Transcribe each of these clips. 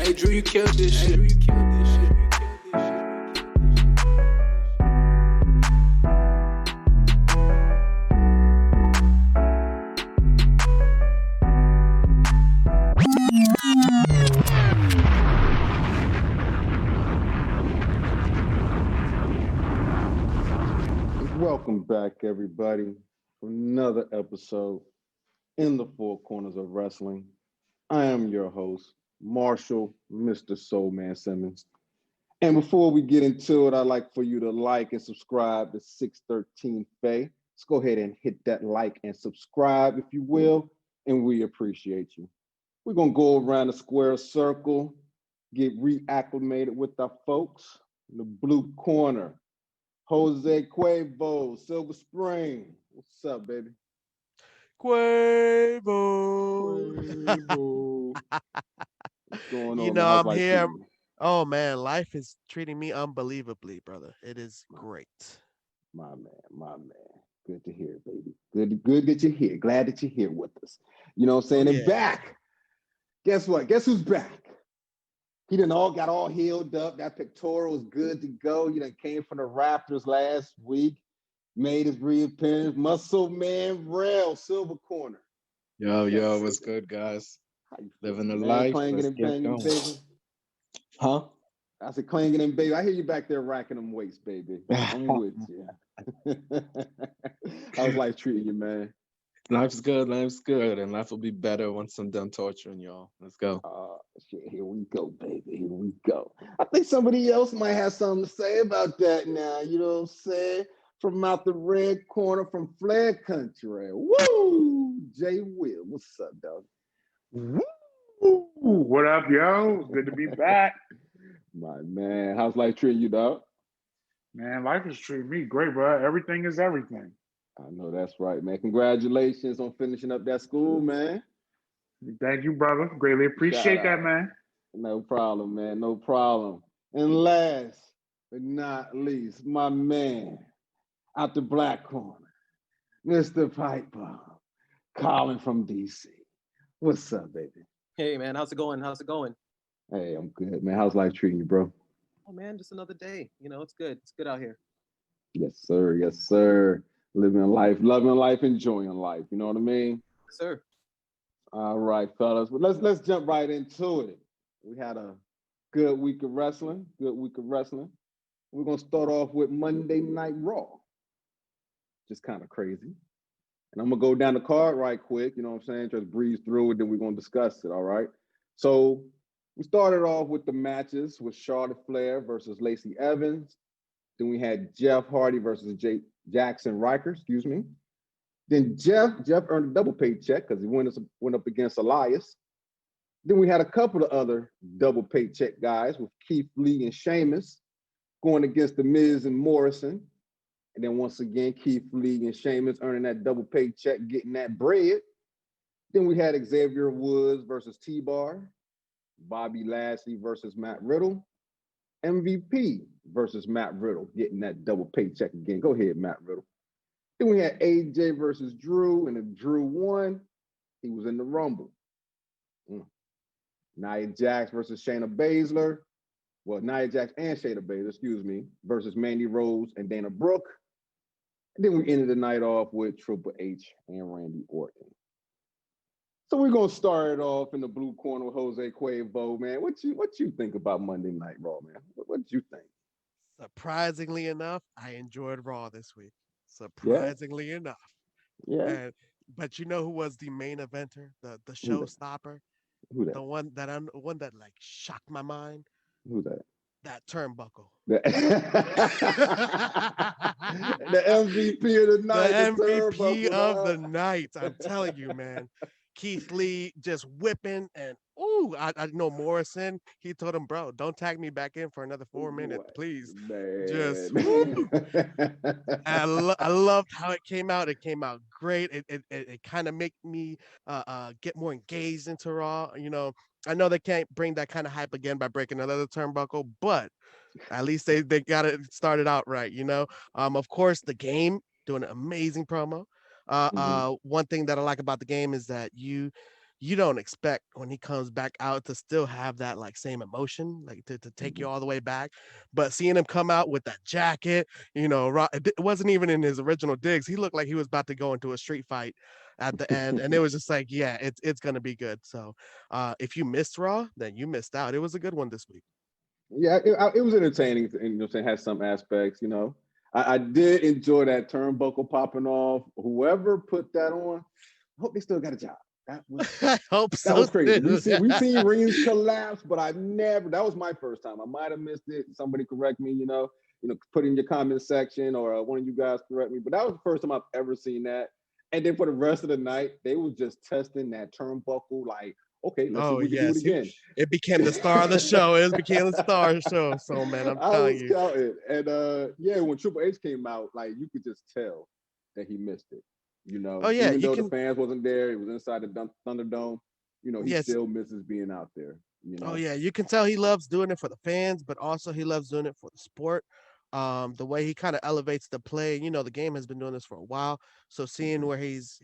Hey, Drew, you killed this shit. You killed this shit. Welcome back, everybody, for another episode in the Four Corners of Wrestling. I am your host, Marshall, Mr. Soulman Simmons. And before we get into it, I'd like for you to like and subscribe to 613 Faye. Let's go ahead and hit that like and subscribe, if you will, and we appreciate you. We're going to go around the square circle, get reacclimated with our folks. In the blue corner, Jose Quavo, Silver Spring. What's up, baby? Quavo. What's going on, You man? know, How's I'm life here. treating you? Oh man, life is treating me unbelievably, brother. It is great. My man. Good to hear, baby. Good that you're here. Glad that you're here with us. You know what I'm saying? Oh, And yeah. back. Guess what? Guess who's back? He done got all healed up. That pectoral was good to go. He done came from the Raptors last week. Made his reappearance. Muscle Man Rell, Silver Corner. Yo, what's good, guys? How you Living feeling, the man? life. Clanging Let's and get banging, going. baby. Huh? I said clanging and baby. I hear you back there racking them weights, baby. I'm with you. How's life treating you, man? Life's good, and life will be better once I'm done torturing y'all. Let's go. Shit, here we go, baby. Here we go. I think somebody else might have something to say about that now. You know what I'm saying? From out the red corner from Flair Country. Woo! Jay Will. What's up, dog? Woo! What up, yo? Good to be back. My man. How's life treating you, dog? Man, life is treating me great, bro. Everything is everything. I know that's right, man. Congratulations on finishing up that school, man. Thank you, brother. Greatly appreciate Shout that, out. man. No problem, man. No problem. And last but not least, my man out the black corner, Mr. PipeBomb, Colin from DC. What's up, baby? Hey, man, how's it going? How's it going? Hey, I'm good, man. How's life treating you, bro? Oh, man, just another day. You know, it's good. It's good out here. Yes, sir. Yes, sir. Living life, loving life, enjoying life. You know what I mean? Yes, sir. All right, fellas. But let's jump right into it. We had a good week of wrestling. We're gonna start off with Monday Night Raw. Just kind of crazy. And I'm gonna go down the card right quick, you know what I'm saying? Just breeze through it, then we're gonna discuss it, all right? So we started off with the matches with Charlotte Flair versus Lacey Evans. Then we had Jeff Hardy versus Jackson Riker, excuse me. Then Jeff earned a double paycheck because he went up against Elias. Then we had a couple of other double paycheck guys with Keith Lee and Sheamus going against The Miz and Morrison. And then once again, Keith Lee and Sheamus earning that double paycheck, getting that bread. Then we had Xavier Woods versus T-Bar, Bobby Lashley versus Matt Riddle, MVP versus Matt Riddle, getting that double paycheck again. Go ahead, Matt Riddle. Then we had AJ versus Drew, and if Drew won, he was in the Rumble. Nia Jax versus Shayna Baszler. Well, Nia Jax and Shayna Baszler, excuse me, versus Mandy Rose and Dana Brooke. And then we ended the night off with Triple H and Randy Orton. So we're gonna start it off in the blue corner with Jose Quavo, man. What you think about Monday Night Raw, man? What did you think? Surprisingly enough, I enjoyed Raw this week. Surprisingly enough. Yeah. But you know who was the main eventer, the showstopper, Who that? the one that like shocked my mind. Who that? That turnbuckle. The MVP of the night. The MVP turnbuckle, of the dog. night. I'm telling you, man. Keith Lee just whipping and I know Morrison. He told him, bro, don't tag me back in for another 4 minutes, please. Man. Just woo. I loved how it came out. It came out great. It kind of made me get more engaged into Raw. You know, I know they can't bring that kind of hype again by breaking another turnbuckle, but at least they got it started out right. You know, of course, the game doing an amazing promo. One thing that I like about the game is that you you don't expect when he comes back out to still have that like same emotion, like to take you all the way back. But seeing him come out with that jacket, it wasn't even in his original digs. He looked like he was about to go into a street fight at the end, and it was just like, yeah, it's gonna be good. So, if you missed Raw, then you missed out. It was a good one this week. Yeah, it was entertaining, and had some aspects. I did enjoy that turnbuckle popping off. Whoever put that on, I hope they still got a job. I hope so. That was crazy. Too. We've seen rings collapse, but that was my first time. I might have missed it. Somebody correct me, put in your comment section, or one of you guys correct me. But that was the first time I've ever seen that. And then for the rest of the night, they were just testing that turnbuckle like, okay, let's see if we can do it again. It became the star of the show. It became the star of the show. So, man, I'm telling you. Counting. And when Triple H came out, like, you could just tell that he missed it. Oh, yeah, even though the fans wasn't there, it was inside the Thunderdome. He still misses being out there. Oh yeah, you can tell he loves doing it for the fans, but also he loves doing it for the sport. The way he kind of elevates the play. The game has been doing this for a while, so seeing where he's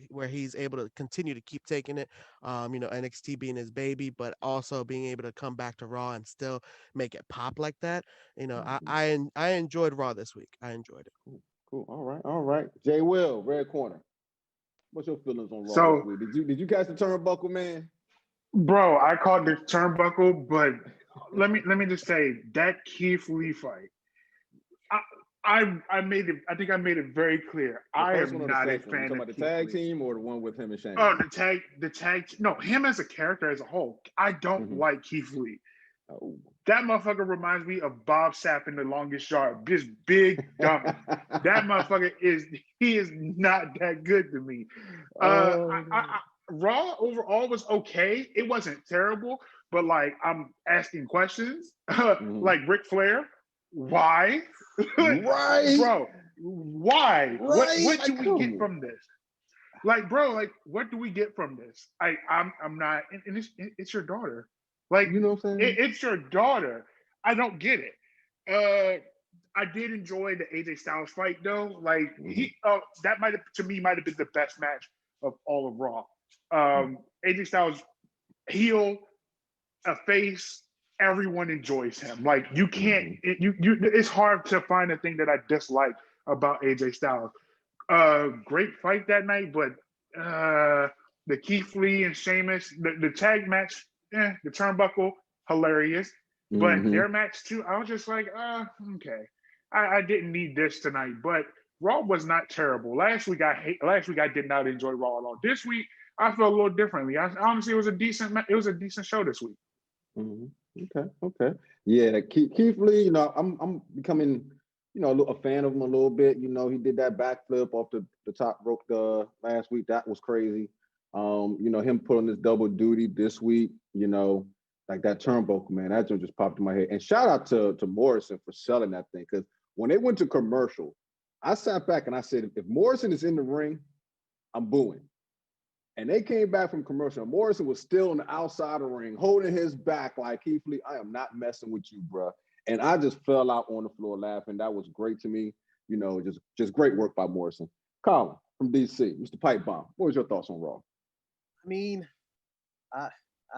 able to continue to keep taking it, NXT being his baby, but also being able to come back to Raw and still make it pop like that. I enjoyed Raw this week. I enjoyed it. Cool. All right. Jay Will, Red Corner. What's your feelings on Raw So, this week? Did you catch the turnbuckle, man? bro, I called the turnbuckle, but let me just say that Keith Lee fight. I made it. I think I made it very clear. I am not a fan of the tag team or the one with him and Shane. Oh, the tag. No, him as a character as a whole. I don't like Keith Lee. Oh. That motherfucker reminds me of Bob Sapp in The Longest Yard. Just big dummy. That motherfucker is not that good to me. Raw overall was okay. It wasn't terrible, but like I'm asking questions. Like Ric Flair, why? Right, bro. Why? Right. What do we get from this? Like, bro, like what do we get from this? I'm not. And it's your daughter. Like, you know what I'm saying? It's your daughter. I don't get it. I did enjoy the AJ Styles fight though. Like that might have been the best match of all of Raw. AJ Styles, heel, a face, everyone enjoys him. Like you can't, it's hard to find a thing that I dislike about AJ Styles. Great fight that night, but the Keith Lee and Sheamus, the tag match, the turnbuckle, hilarious. But their match too, I was just like, okay. I didn't need this tonight, but Raw was not terrible. Last week I did not enjoy Raw at all. This week I felt a little differently. Honestly, it was a decent show this week. Okay. Yeah, that Keith Lee, I'm becoming, a fan of him a little bit. He did that backflip off the top rope last week. That was crazy. Him pulling this double duty this week, like that turnbuckle, man, that just popped in my head. And shout out to Morrison for selling that thing, because when they went to commercial, I sat back and I said, if Morrison is in the ring, I'm booing. And they came back from commercial. Morrison was still on the outside of the ring, holding his back like, Keith Lee, I am not messing with you, bro. And I just fell out on the floor laughing. That was great to me. Just great work by Morrison. Colin from DC, Mr. PipeBomb. What was your thoughts on Raw? I mean, I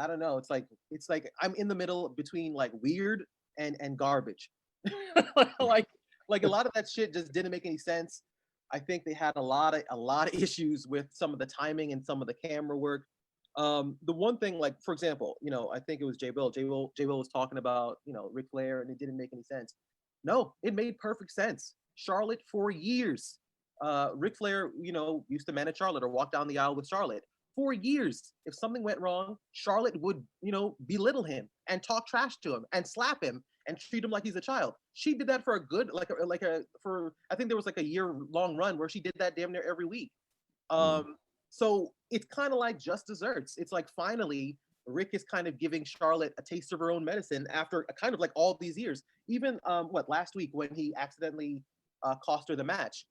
don't know. It's like I'm in the middle between like weird and garbage. like a lot of that shit just didn't make any sense. I think they had a lot of issues with some of the timing and some of the camera work. The one thing, like for example, I think it was Jay Will. Jay Will was talking about Ric Flair, and it didn't make any sense. No, it made perfect sense. Charlotte for years. Ric Flair, used to manage Charlotte or walk down the aisle with Charlotte. For years, if something went wrong, Charlotte would, belittle him and talk trash to him and slap him and treat him like he's a child. She did that for a good, I think there was like a year-long run where she did that damn near every week. So it's kind of like just desserts. It's like finally Rick is kind of giving Charlotte a taste of her own medicine after kind of like all these years. Even last week when he accidentally cost her the match.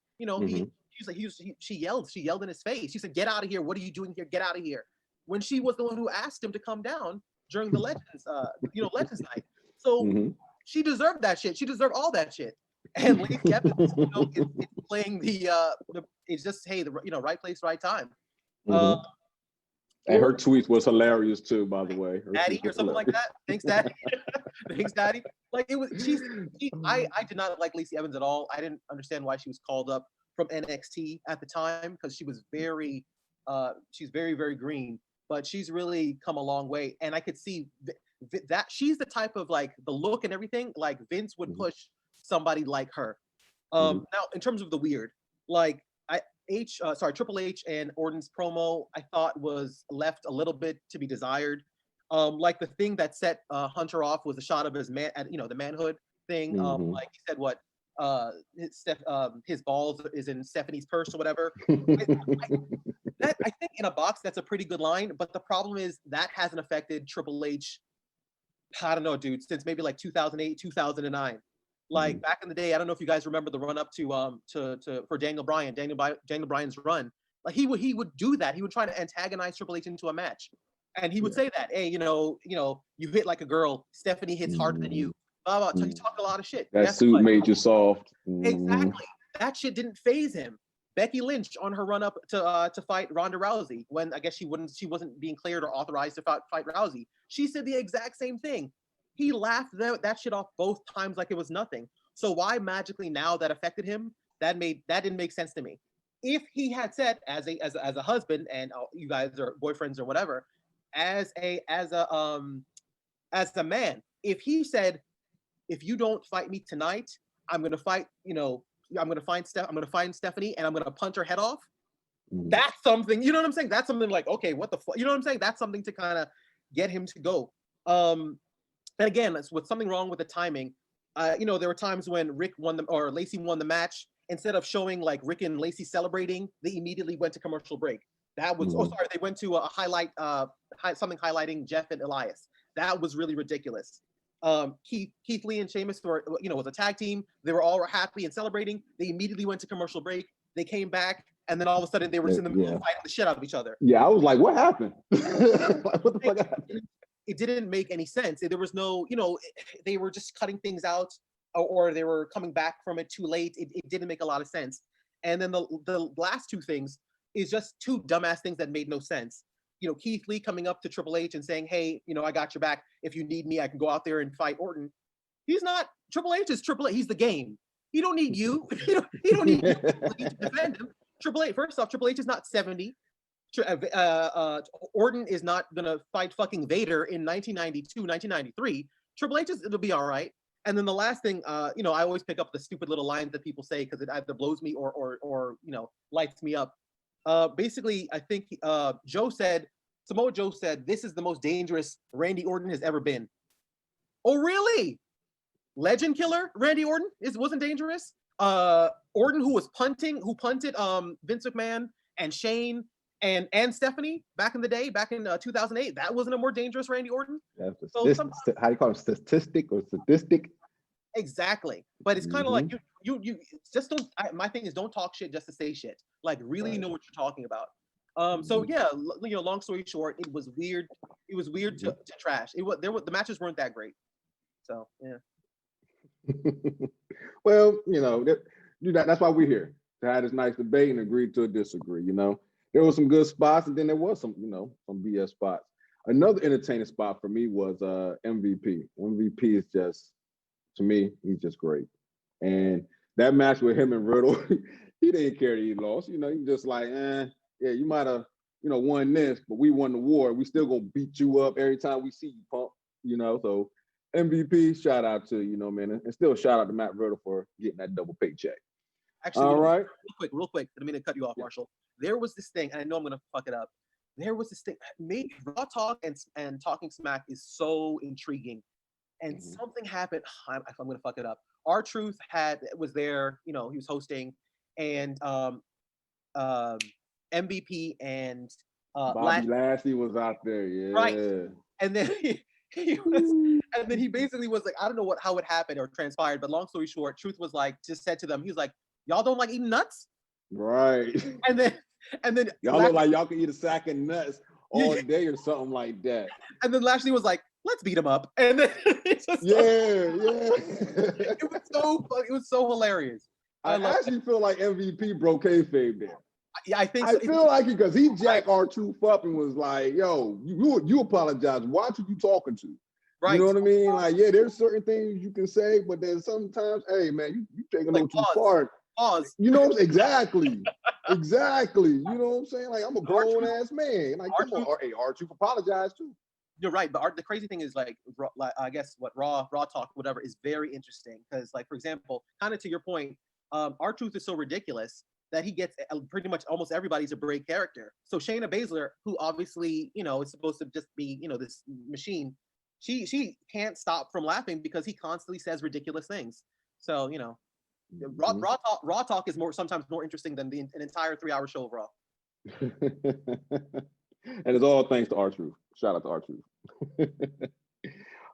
She yelled in his face. She said, "Get out of here! What are you doing here? Get out of here!" When she was the one who asked him to come down during the Legends, Legends night. So she deserved that shit. She deserved all that shit. And Lacey Evans, is playing the it's just the right place, right time. And her tweets was hilarious too, by the way. Her Daddy tweets or was something like hilarious. that. Thanks, Daddy. Thanks, Daddy. Like it was. I did not like Lacey Evans at all. I didn't understand why she was called up from NXT at the time because she's very, very green. But she's really come a long way, and I could see that she's the type of like the look and everything. Like Vince would push somebody like her. Now, in terms of the weird, like Triple H and Orton's promo, I thought was left a little bit to be desired. Like the thing that set Hunter off was a shot of his the manhood thing. Like he said, what his balls is in Stephanie's purse or whatever. I think in a box that's a pretty good line, but the problem is that hasn't affected Triple H. I don't know, dude, since maybe like 2008, 2009. Like back in the day, I don't know if you guys remember the run up for Daniel Bryan's run. Like he would do that. He would try to antagonize Triple H into a match, and he would say that, hey, you hit like a girl. Stephanie hits harder than you. Blah, blah, blah. He talked a lot of shit. That suit made you soft. Exactly. That shit didn't phase him. Becky Lynch on her run up to fight Ronda Rousey, when I guess she wasn't being cleared or authorized to fight Rousey. She said the exact same thing. He laughed that shit off both times like it was nothing. So why magically now that affected him? That didn't make sense to me. If he had said as a husband, and you guys are boyfriends or whatever, as a man, if he said, if you don't fight me tonight, I'm gonna fight, I'm gonna find Stephanie and I'm gonna punch her head off. That's something, you know what I'm saying? That's something like, okay, what the fuck? You know what I'm saying? That's something to kind of get him to go. And again, that's with something wrong with the timing. There were times when Lacey won the match. Instead of showing like Rick and Lacey celebrating, they immediately went to commercial break. That was they went to a highlight, something highlighting Jeff and Elias. That was really ridiculous. Keith Lee and Sheamus was a tag team. They were all happy and celebrating. They immediately went to commercial break. They came back, and then all of a sudden they were in the middle of fighting the shit out of each other. Yeah, I was like, what happened? Like, what the fuck happened? It didn't make any sense. There was no, they were just cutting things out, or they were coming back from it too late. It didn't make a lot of sense. And then the last two things is just two dumbass things that made no sense. Keith Lee coming up to Triple H and saying, hey, I got your back. If you need me, I can go out there and fight Orton. He's not, Triple H is Triple H. He's the game. He don't need you. He don't need you to defend him. First off, Triple H is not 70. Orton is not gonna fight fucking Vader in 1992, 1993. Triple H it'll be all right. And then the last thing, I always pick up the stupid little lines that people say because it either blows me or lights me up. Basically, I think Samoa Joe said, this is the most dangerous Randy Orton has ever been. Oh, really? Legend killer Randy Orton wasn't dangerous? Orton, who punted Vince McMahon and Shane and Stephanie back in the day, back in 2008, that wasn't a more dangerous Randy Orton? That's how you call it, statistic or sadistic? Exactly. But it's kind of like you just don't. My thing is, don't talk shit just to say shit. Like really know what you're talking about. So yeah, long story short, it was weird. It was weird to trash. The matches weren't that great. So yeah. Well, that's why we're here, to have this nice debate and agree to disagree. There were some good spots, and then there was some BS spots. Another entertaining spot for me was MVP. MVP is just, to me, he's just great. And that match with him and Riddle, he didn't care that he lost. He just like, yeah, you might have, won this, but we won the war. We still gonna beat you up every time we see you, punk. So MVP, shout out to man, and still shout out to Matt Riddle for getting that double paycheck. Actually, all right, real quick. I didn't mean to cut you off, Marshall. There was this thing, and I know I'm gonna fuck it up. There was this thing. Maybe Raw Talk and Talking Smack is so intriguing, and something happened. I'm gonna fuck it up. R-Truth was there. He was hosting, and MVP and Bobby Lashley was out there. Yeah, right. And then he basically was like, I don't know how it happened or transpired, but long story short, Truth was like, just said to them, he was like, y'all don't like eating nuts? Right. And then y'all look like y'all can eat a sack of nuts all day or something like that. And then Lashley was like, let's beat him up. And then it was so hilarious. I actually feel like MVP broke kayfabe there. Yeah, I think I so. feel like it because he jacked R-Truth up and was like, yo, you apologize. Watch who you talking to. Right. You know what I mean? Like, yeah, there's certain things you can say, but then sometimes, hey, man, you take a little too far. Pause. You know, exactly. Exactly. You know what I'm saying? Like, I'm a grown-ass man. Like, come on. Hey, R-Truth apologize too. You're right, but the crazy thing is like I guess what raw talk, whatever, is very interesting because, like, for example, kind of to your point, R-Truth is so ridiculous that he gets pretty much almost everybody's a great character. So Shayna Baszler, who obviously, you know, is supposed to just be, you know, this machine, she can't stop from laughing because he constantly says ridiculous things. So, you know, raw talk is sometimes more interesting than an entire 3-hour show of Raw. And it's all thanks to R-Truth. Shout out to R-Truth.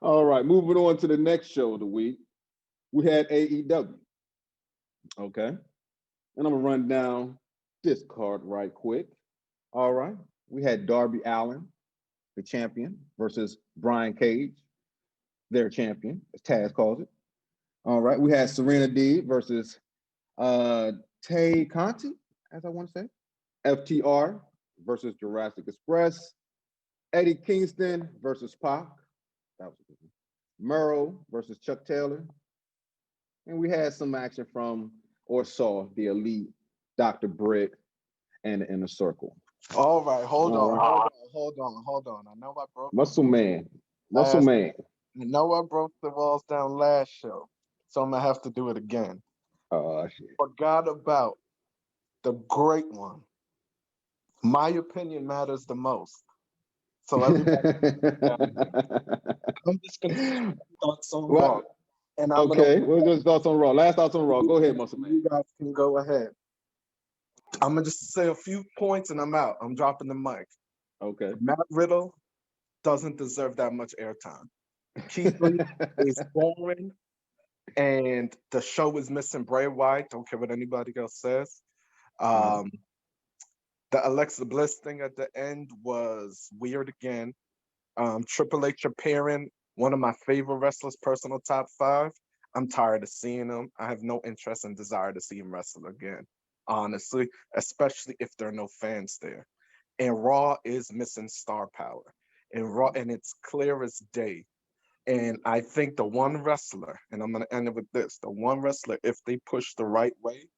All right, moving on to the next show of the week. We had AEW. Okay. And I'm gonna run down this card right quick. All right. We had Darby Allin, the champion, versus Brian Cage, their champion, as Taz calls it. All right. We had Serena Deeb versus Tay Conti, as I want to say. FTR versus Jurassic Express. Eddie Kingston versus Pac. That was a good one. Murrow versus Chuck Taylor. And we had some action from or saw the Elite, Dr. Britt, and the Inner Circle. All right, hold on. I know I broke Muscle Man. I know I broke the walls down last show, so I'm gonna have to do it again. Oh shit. Forgot about the great one. My opinion matters the most. So everybody, I'm just gonna thoughts on Raw. And I'm we'll just thoughts on Raw. Last thoughts on Raw. Go ahead, Muscle Man. You guys can go ahead. I'm gonna just say a few points and I'm out. I'm dropping the mic. Okay. Matt Riddle doesn't deserve that much airtime. Keith Lee is boring, and the show is missing Bray Wyatt. Don't care what anybody else says. The Alexa Bliss thing at the end was weird again. Triple H appearing, one of my favorite wrestlers, personal top 5. I'm tired of seeing him. I have no interest and desire to see him wrestle again, honestly, especially if there are no fans there. And Raw is missing star power. And it's clear as day. And I think the one wrestler, and I'm going to end it with this, the one wrestler, if they push the right way,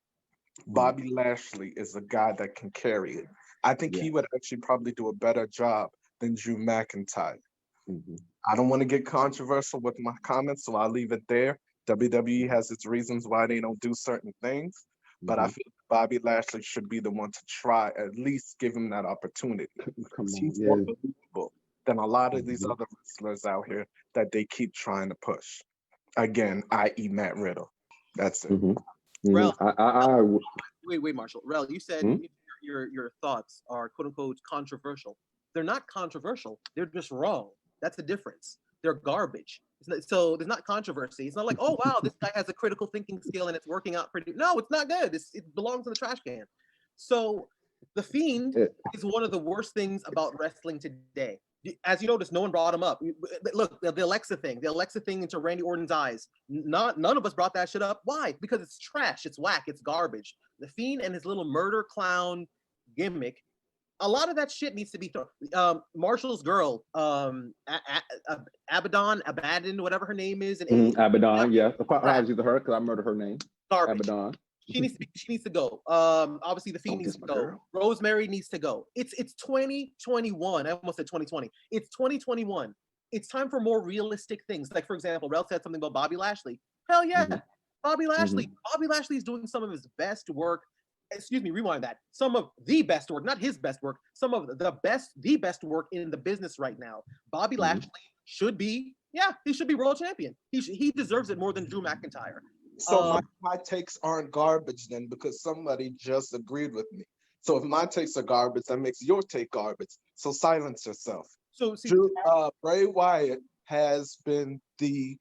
Bobby Lashley is a guy that can carry it. I think he would actually probably do a better job than Drew McIntyre. I don't want to get controversial with my comments, so I'll leave it there. WWE has its reasons why they don't do certain things, but I feel Bobby Lashley should be the one to try, at least give him that opportunity. He's more believable than a lot of these other wrestlers out here that they keep trying to push. Again, i.e. Matt Riddle. That's it. Rell, I wait, Marshall. Rell, you said your thoughts are quote unquote controversial. They're not controversial. They're just wrong. That's the difference. They're garbage. So there's not controversy. It's not like, oh wow, this guy has a critical thinking skill and it's working out pretty. No, it's not good. It belongs in the trash can. So the Fiend is one of the worst things about wrestling today. As you notice, no one brought him up. Look, the Alexa thing into Randy Orton's eyes. None of us brought that shit up. Why? Because it's trash. It's whack. It's garbage. The Fiend and his little murder clown gimmick. A lot of that shit needs to be thrown. Marshall's girl, Abaddon, whatever her name is, and Abaddon, yeah. Apologies to her because I murdered her name. Garbage. Abaddon. She needs to go. Obviously the Fiend needs to go. Girl. Rosemary needs to go. It's 2021. I almost said 2020. It's 2021. It's time for more realistic things. Like, for example, Rell said something about Bobby Lashley. Hell yeah, Bobby Lashley. Bobby Lashley is doing some of his best work. Excuse me, rewind that. Some of the best work, not his best work. Some of the best work in the business right now. Bobby Lashley should be, he should be world champion. He deserves it more than Drew McIntyre. So my takes aren't garbage then, because somebody just agreed with me. So if my takes are garbage, that makes your take garbage. So silence yourself. So see, Bray Wyatt has been the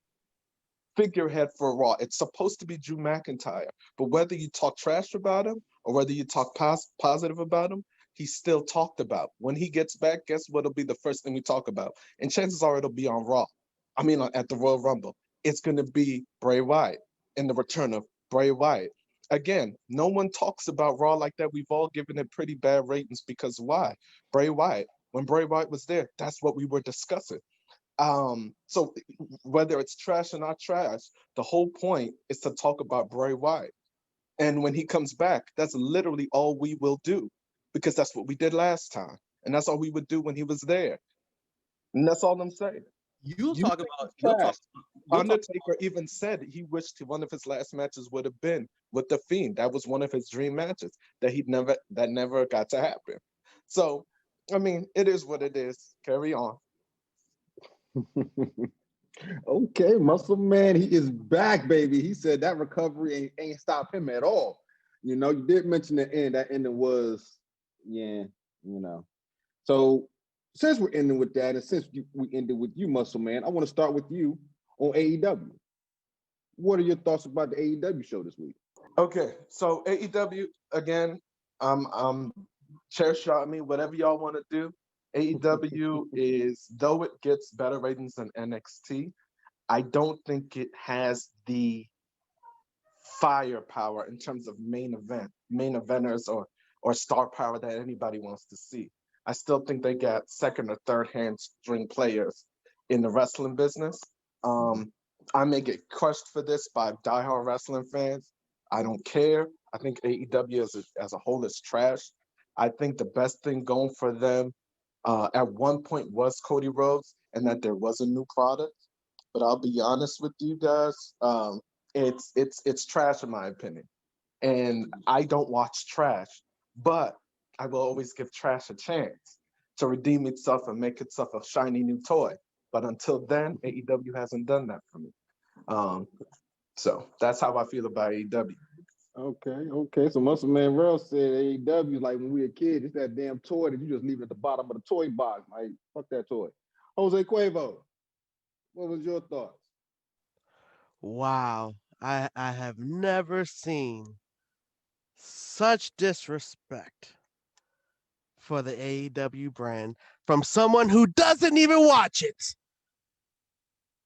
figurehead for Raw. It's supposed to be Drew McIntyre, but whether you talk trash about him or whether you talk positive about him, he's still talked about. When he gets back, guess what'll be the first thing we talk about? And chances are it'll be on Raw. I mean, at the Royal Rumble. It's going to be Bray Wyatt and the return of Bray Wyatt. again, no one talks about Raw like that. We've all given it pretty bad ratings because why? Bray Wyatt. When Bray Wyatt was there, that's what we were discussing. So whether it's trash or not trash, the whole point is to talk about Bray Wyatt. And when he comes back, that's literally all we will do because that's what we did last time. And that's all we would do when he was there. And that's all I'm saying. You'll You talk think about it's you'll talk, trash. you'll talk Undertaker even said he wished one of his last matches would have been with the Fiend. That was one of his dream matches that never got to happen. So, I mean, it is what it is. Carry on. Okay, Muscle Man, he is back, baby. He said that recovery ain't stopped him at all. You know, you did mention the end. That ending was, yeah, you know. So since we're ending with that, and since we ended with you, Muscle Man, I want to start with you on AEW. What are your thoughts about the AEW show this week? Okay, so AEW again. Chair shot me. Whatever y'all want to do. AEW is, though it gets better ratings than NXT, I don't think it has the firepower in terms of main eventers or star power that anybody wants to see. I still think they got second or third hand string players in the wrestling business. I may get crushed for this by diehard wrestling fans. I don't care. I think AEW as a whole is trash. I think the best thing going for them at one point was Cody Rhodes and that there was a new product. But I'll be honest with you guys, it's trash in my opinion. And I don't watch trash, but I will always give trash a chance to redeem itself and make itself a shiny new toy. But until then, AEW hasn't done that for me. So that's how I feel about AEW. Okay. So Muscle Man Rell said AEW like when we were kids, it's that damn toy that you just leave it at the bottom of the toy box. Like, fuck that toy. Jose Quavo, what was your thoughts? Wow. I have never seen such disrespect for the AEW brand from someone who doesn't even watch it.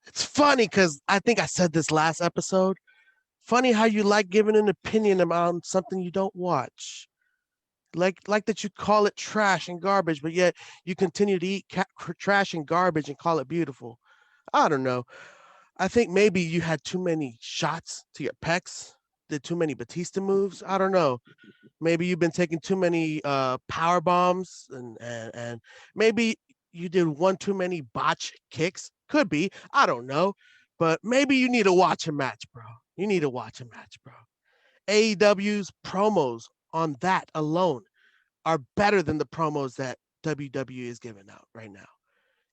It's funny because I think I said this last episode. Funny how you like giving an opinion about something you don't watch. Like that you call it trash and garbage, but yet you continue to eat trash and garbage and call it beautiful. I don't know. I think maybe you had too many shots to your pecs, did too many Batista moves. I don't know. Maybe you've been taking too many power bombs and maybe you did one too many botch kicks. Could be. I don't know. But maybe you need to watch a match, bro. You need to watch a match, bro. AEW's promos on that alone are better than the promos that WWE is giving out right now.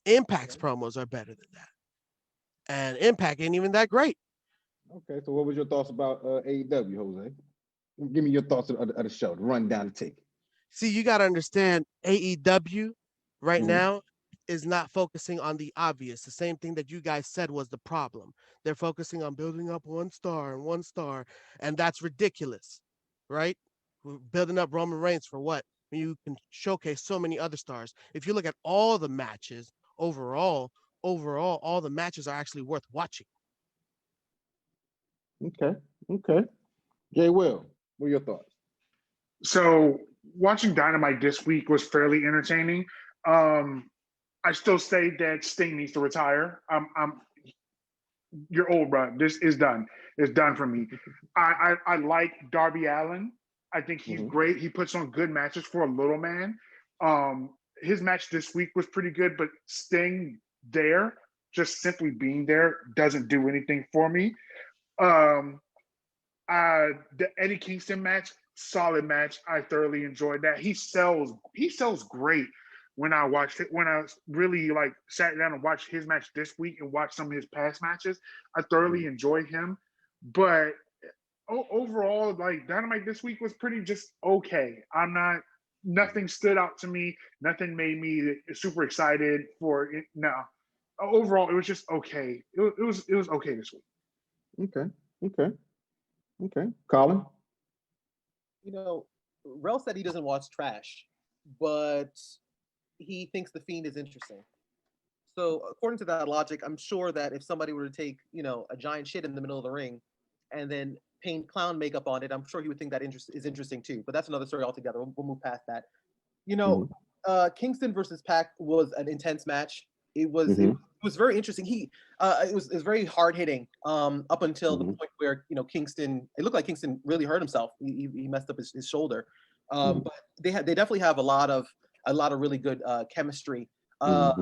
Impact's promos are better than that. And Impact ain't even that great. Okay, so what was your thoughts about AEW, Jose? Give me your thoughts of the show, the rundown, the ticket. See, you got to understand AEW right Mhm. now is not focusing on the obvious. The same thing that you guys said was the problem. They're focusing on building up one star, and that's ridiculous, right? We're building up Roman Reigns for what? When you can showcase so many other stars. If you look at all the matches overall, all the matches are actually worth watching. Okay. Jay Will, what are your thoughts? So watching Dynamite this week was fairly entertaining. I still say that Sting needs to retire. You're old, bro. This is done. It's done for me. I like Darby Allin. I think he's great. He puts on good matches for a little man. His match this week was pretty good, but Sting there, just simply being there, doesn't do anything for me. The Eddie Kingston match, solid match. I thoroughly enjoyed that. He sells great. When I watched it, when I really like sat down and watched his match this week and watched some of his past matches, I thoroughly enjoyed him. But overall, like Dynamite this week was pretty just okay. Nothing stood out to me. Nothing made me super excited for it. No, overall, it was just okay. It was okay this week. Okay. Colin? You know, Rel said he doesn't watch trash, but he thinks the Fiend is interesting. So according to that logic, I'm sure that if somebody were to take, a giant shit in the middle of the ring and then paint clown makeup on it, I'm sure he would think that is interesting too. But that's another story altogether. We'll move past that. You know, Kingston versus Pac was an intense match. It was it was very interesting. It was very hard hitting up until the point where Kingston. It looked like Kingston really hurt himself. He messed up his shoulder. But they definitely have a lot of really good chemistry. I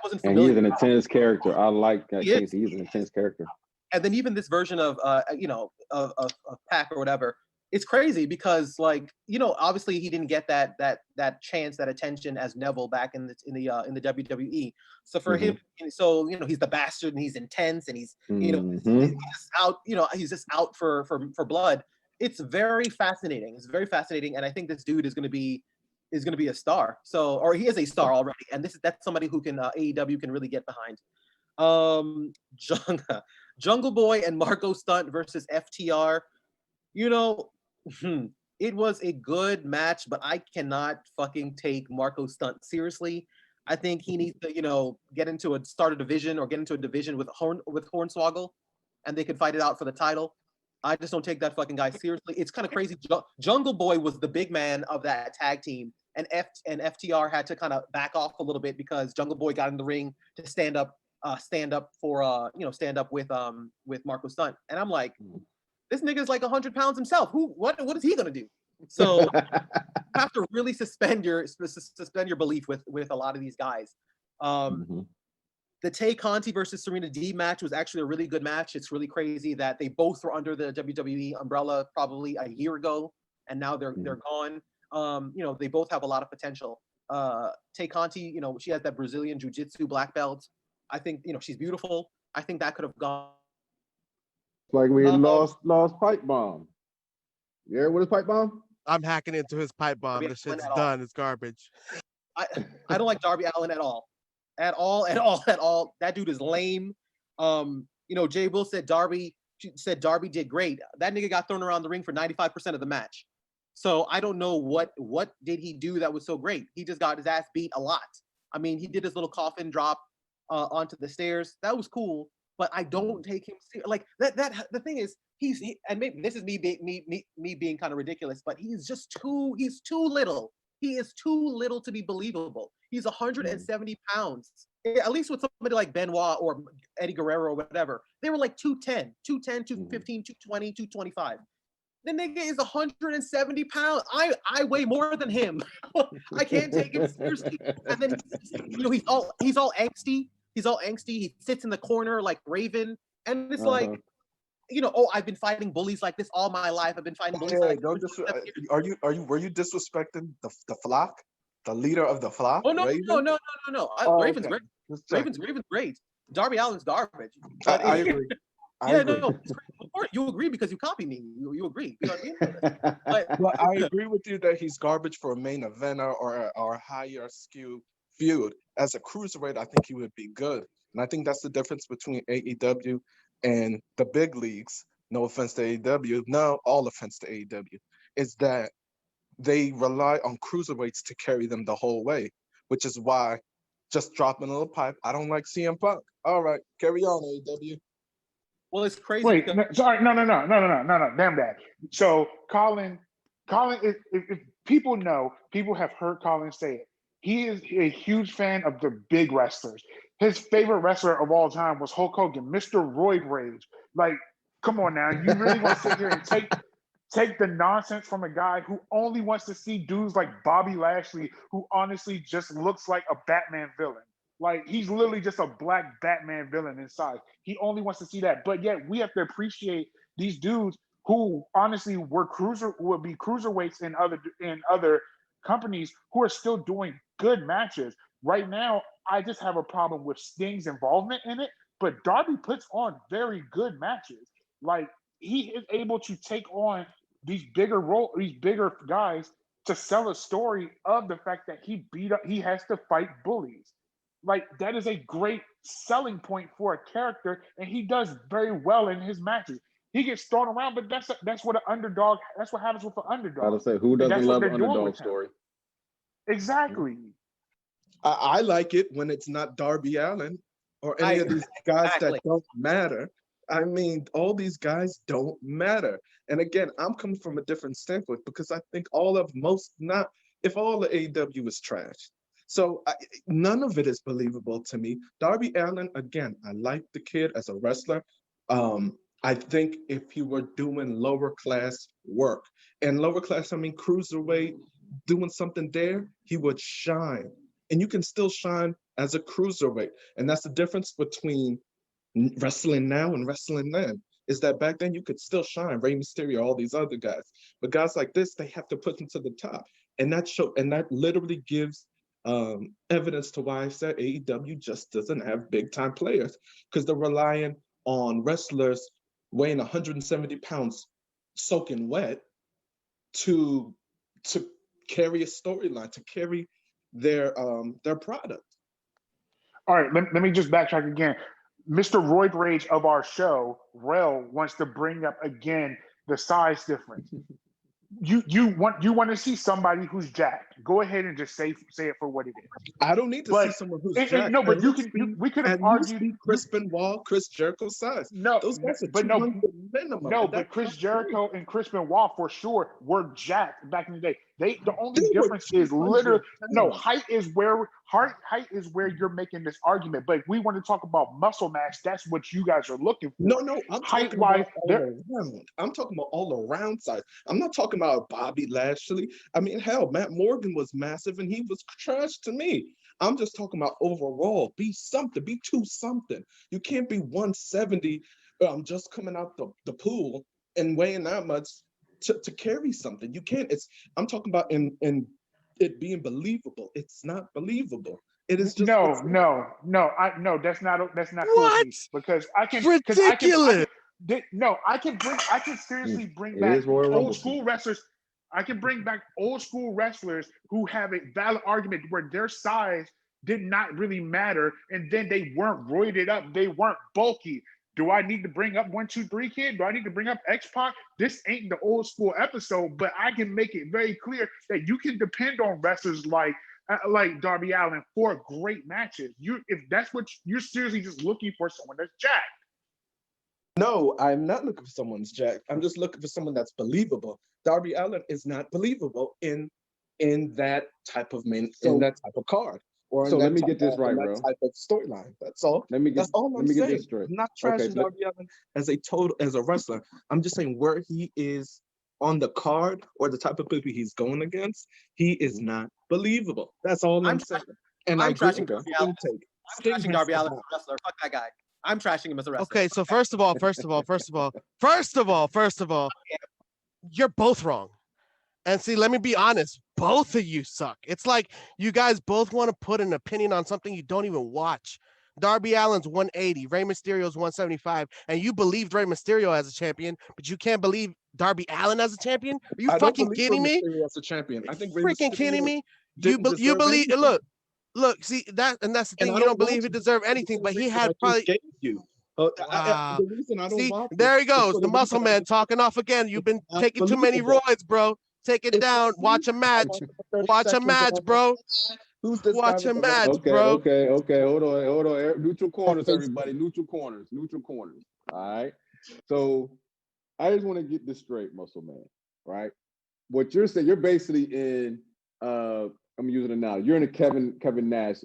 wasn't familiar. And he's an intense character. I like Kingston. He's an intense character. And then even this version of of Pac or whatever. It's crazy because, like, obviously he didn't get that chance, that attention as Neville back in the WWE. So for him, so he's the bastard and he's intense and he's he's just out, he's just out for blood. It's very fascinating. It's very fascinating, and I think this dude is going to be a star. So, or he is a star already, and that's somebody who can AEW can really get behind. Jungle Boy and Marco Stunt versus FTR. It was a good match, but I cannot fucking take Marco Stunt seriously. I think he needs to, start a division or get into a division with Hornswoggle, and they could fight it out for the title. I just don't take that fucking guy seriously. It's kind of crazy. Jungle Boy was the big man of that tag team, and FTR had to kind of back off a little bit because Jungle Boy got in the ring to stand up with Marco Stunt, and I'm like. This nigga's like 100 pounds himself. What is he gonna do? So you have to really suspend your belief with a lot of these guys. The Tay Conti versus Serena Deeb match was actually a really good match. It's really crazy that they both were under the WWE umbrella probably a year ago, and now they're gone. They both have a lot of potential. Tay Conti, she has that Brazilian Jiu-Jitsu black belt. I think she's beautiful. I think that could have gone. Like we lost PipeBomb. Yeah, what is PipeBomb? I'm hacking into his PipeBomb. This shit's done. It's garbage. I don't like Darby Allin at all. At all. That dude is lame. Jay Will said Darby did great. That nigga got thrown around the ring for 95% of the match. So I don't know what did he do that was so great. He just got his ass beat a lot. I mean, he did his little coffin drop onto the stairs. That was cool. But I don't take him like that. The thing is, and maybe this is me being kind of ridiculous, but he's too little. He is too little to be believable. He's 170 pounds. At least with somebody like Benoit or Eddie Guerrero or whatever, they were like 210, 215, 220, 225. The nigga is 170 pounds. I weigh more than him. I can't take him seriously. And then he's all angsty. He's all angsty. He sits in the corner like Raven, and it's like, I've been fighting bullies like this all my life. I've been fighting bullies. Were you disrespecting the flock, the leader of the flock? Oh no, Raven? no. Raven's okay. great. Raven's great. Darby Allin's garbage. I agree. No. You agree because you copy me. You agree. You know what I mean? But I agree with you that he's garbage for a main eventer or a higher skew feud. As a cruiserweight, I think he would be good. And I think that's the difference between AEW and the big leagues. No offense to AEW. No, all offense to AEW. Is that they rely on cruiserweights to carry them the whole way, which is why, just dropping a little pipe, I don't like CM Punk. All right, carry on, AEW. Well, it's crazy. Wait, no, sorry, no, damn that. So Colin, if people know, people have heard Colin say it. He is a huge fan of the big wrestlers. His favorite wrestler of all time was Hulk Hogan, Mr. Roid Rage. Like, come on now, you really want to sit here and take the nonsense from a guy who only wants to see dudes like Bobby Lashley, who honestly just looks like a Batman villain. Like, he's literally just a black Batman villain inside. He only wants to see that. But yet we have to appreciate these dudes who honestly would be cruiserweights in other companies who are still doing good matches. Right now, I just have a problem with Sting's involvement in it, but Darby puts on very good matches. Like, he is able to take on these bigger guys to sell a story of the fact that he has to fight bullies. Like, that is a great selling point for a character, and he does very well in his matches. He gets thrown around, but that's what that's what happens with an underdog. I would say, who doesn't love an underdog story? Exactly. I like it when it's not Darby Allin or any of these guys that don't matter. I mean, all these guys don't matter. And again, I'm coming from a different standpoint because I think if all the AEW is trash. So none of it is believable to me. Darby Allin, again, I like the kid as a wrestler. I think if he were doing lower class work, and lower class, I mean cruiserweight, doing something there, he would shine. And you can still shine as a cruiserweight. And that's the difference between wrestling now and wrestling then, is that back then you could still shine, Rey Mysterio, all these other guys. But guys like this, they have to put them to the top. And that literally gives evidence to why I said AEW just doesn't have big time players, because they're relying on wrestlers weighing 170 pounds soaking wet to carry a storyline, to carry their product. All right, let me just backtrack again. Mr. Royd Rage of our show, Rell, wants to bring up again the size difference. You want to see somebody who's jacked. Go ahead and just say it for what it is. I don't need to see someone who's jacked. No, but we could have argued Chris Benoit, Chris Jericho size. No, those guys are but no, minimum. no, but Chris Jericho and Chris Benoit for sure were jacked back in the day. The only difference is literally height is where you're making this argument. But if we want to talk about muscle mass, that's what you guys are looking for. No, I'm talking about all around. I'm talking about all around size. I'm not talking about Bobby Lashley. I mean, hell, Matt Morgan was massive and he was trash to me. I'm just talking about overall. Be something. Be two something. You can't be 170 just coming out the pool and weighing that much to carry something. You can't. I'm talking about in it being believable. It's not believable. It is just no. That's not What? cool because I can Ridiculous. I can seriously bring back old school wrestlers. I can bring back old school wrestlers who have a valid argument where their size did not really matter, and then they weren't roided up, they weren't bulky. Do I need to bring up 1, 2, 3 Kid? Do I need to bring up X-Pac? This ain't the old school episode, but I can make it very clear that you can depend on wrestlers like Darby Allin for great matches. If that's what you're seriously just looking for, someone that's jacked. No, I'm not looking for someone's jacked. I'm just looking for someone that's believable. Darby Allin is not believable in that type of in that type of card. So let me get this right, bro. Type of storyline. That's all. That's all I'm saying. Get this straight. I'm not trashing Darby Allin as a wrestler. I'm just saying where he is on the card or the type of people he's going against, he is not believable. That's all I'm saying. And I'm trashing Darby Allin. I'm trashing Darby Allin as a wrestler. Fuck that guy. I'm trashing him as a wrestler. Okay, so first of all, you're both wrong. And see, let me be honest, both of you suck. It's like you guys both want to put an opinion on something you don't even watch. Darby Allin's 180, Rey Mysterio's 175, and you believed Rey Mysterio as a champion, but you can't believe Darby Allin as a champion? Are you fucking kidding me? As a champion. I think freaking kidding me? You believe anything. Look, see that, and that's the thing. You don't believe he deserved anything, but he had probably. The reason I don't see, watch there he goes, the muscle man talking off again. You've been taking too many roids, bro. Take it down. Watch a match. Watch a match, bro. Who's this? Watch a match, okay, bro. Okay. Hold on. Neutral corners, everybody. Neutral corners. All right. So I just want to get this straight, muscle man. Right. What you're saying, you're basically in. I'm using it now. You're in a Kevin Nash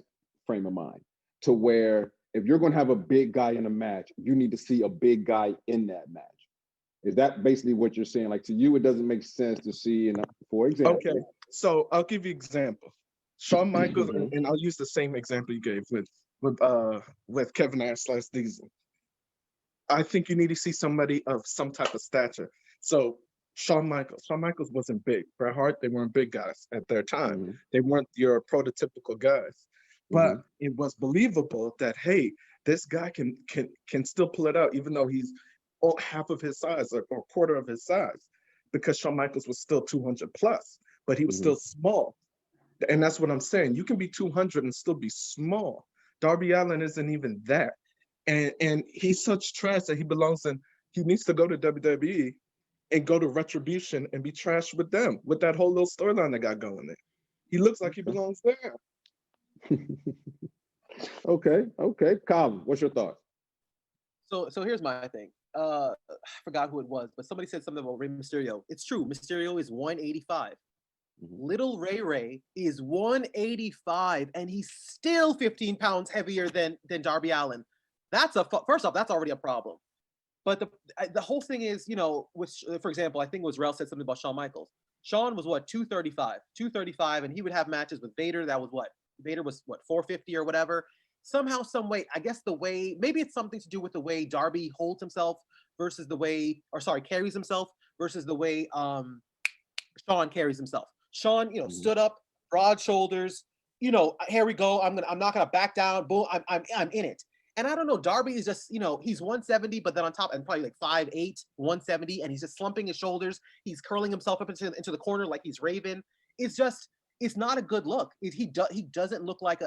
frame of mind, to where if you're going to have a big guy in a match, you need to see a big guy in that match. Is that basically what you're saying? Like, to you, it doesn't make sense to see, for example. Okay, so I'll give you an example. Shawn Michaels, and I'll use the same example you gave with Kevin Nash last season. I think you need to see somebody of some type of stature. So Shawn Michaels wasn't big. Bret Hart, they weren't big guys at their time. They weren't your prototypical guys. But it was believable that, hey, this guy can still pull it out, even though he's half of his size or a quarter of his size, because Shawn Michaels was still 200 plus, but he was still small. And that's what I'm saying. You can be 200 and still be small. Darby Allin isn't even that. And he's such trash that he needs to go to WWE and go to Retribution and be trash with them, with that whole little storyline they got going there. He looks like he belongs there. Okay. Colin, what's your thought? So here's my thing. I forgot who it was, but somebody said something about Rey Mysterio. It's true. Mysterio is 185. Little Ray Ray is 185, and he's still 15 pounds heavier than Darby Allin. That's first off, that's already a problem. But the whole thing is, you know, which for example, I think it was Rell said something about Shawn Michaels. Shawn was what 235, and he would have matches with Vader. That was what Vader was 450 or whatever. Somehow, some way, I guess the way, maybe it's something to do with the way Darby holds himself versus the way, carries himself versus the way Shawn carries himself. Shawn, you know, stood up, broad shoulders. You know, here we go. I'm not gonna back down. Boom, I'm in it. And I don't know, Darby is just, you know, he's 170, but then on top, and probably like 5'8", 170, and he's just slumping his shoulders. He's curling himself up into the corner like he's Raven. It's just, it's not a good look. He doesn't look like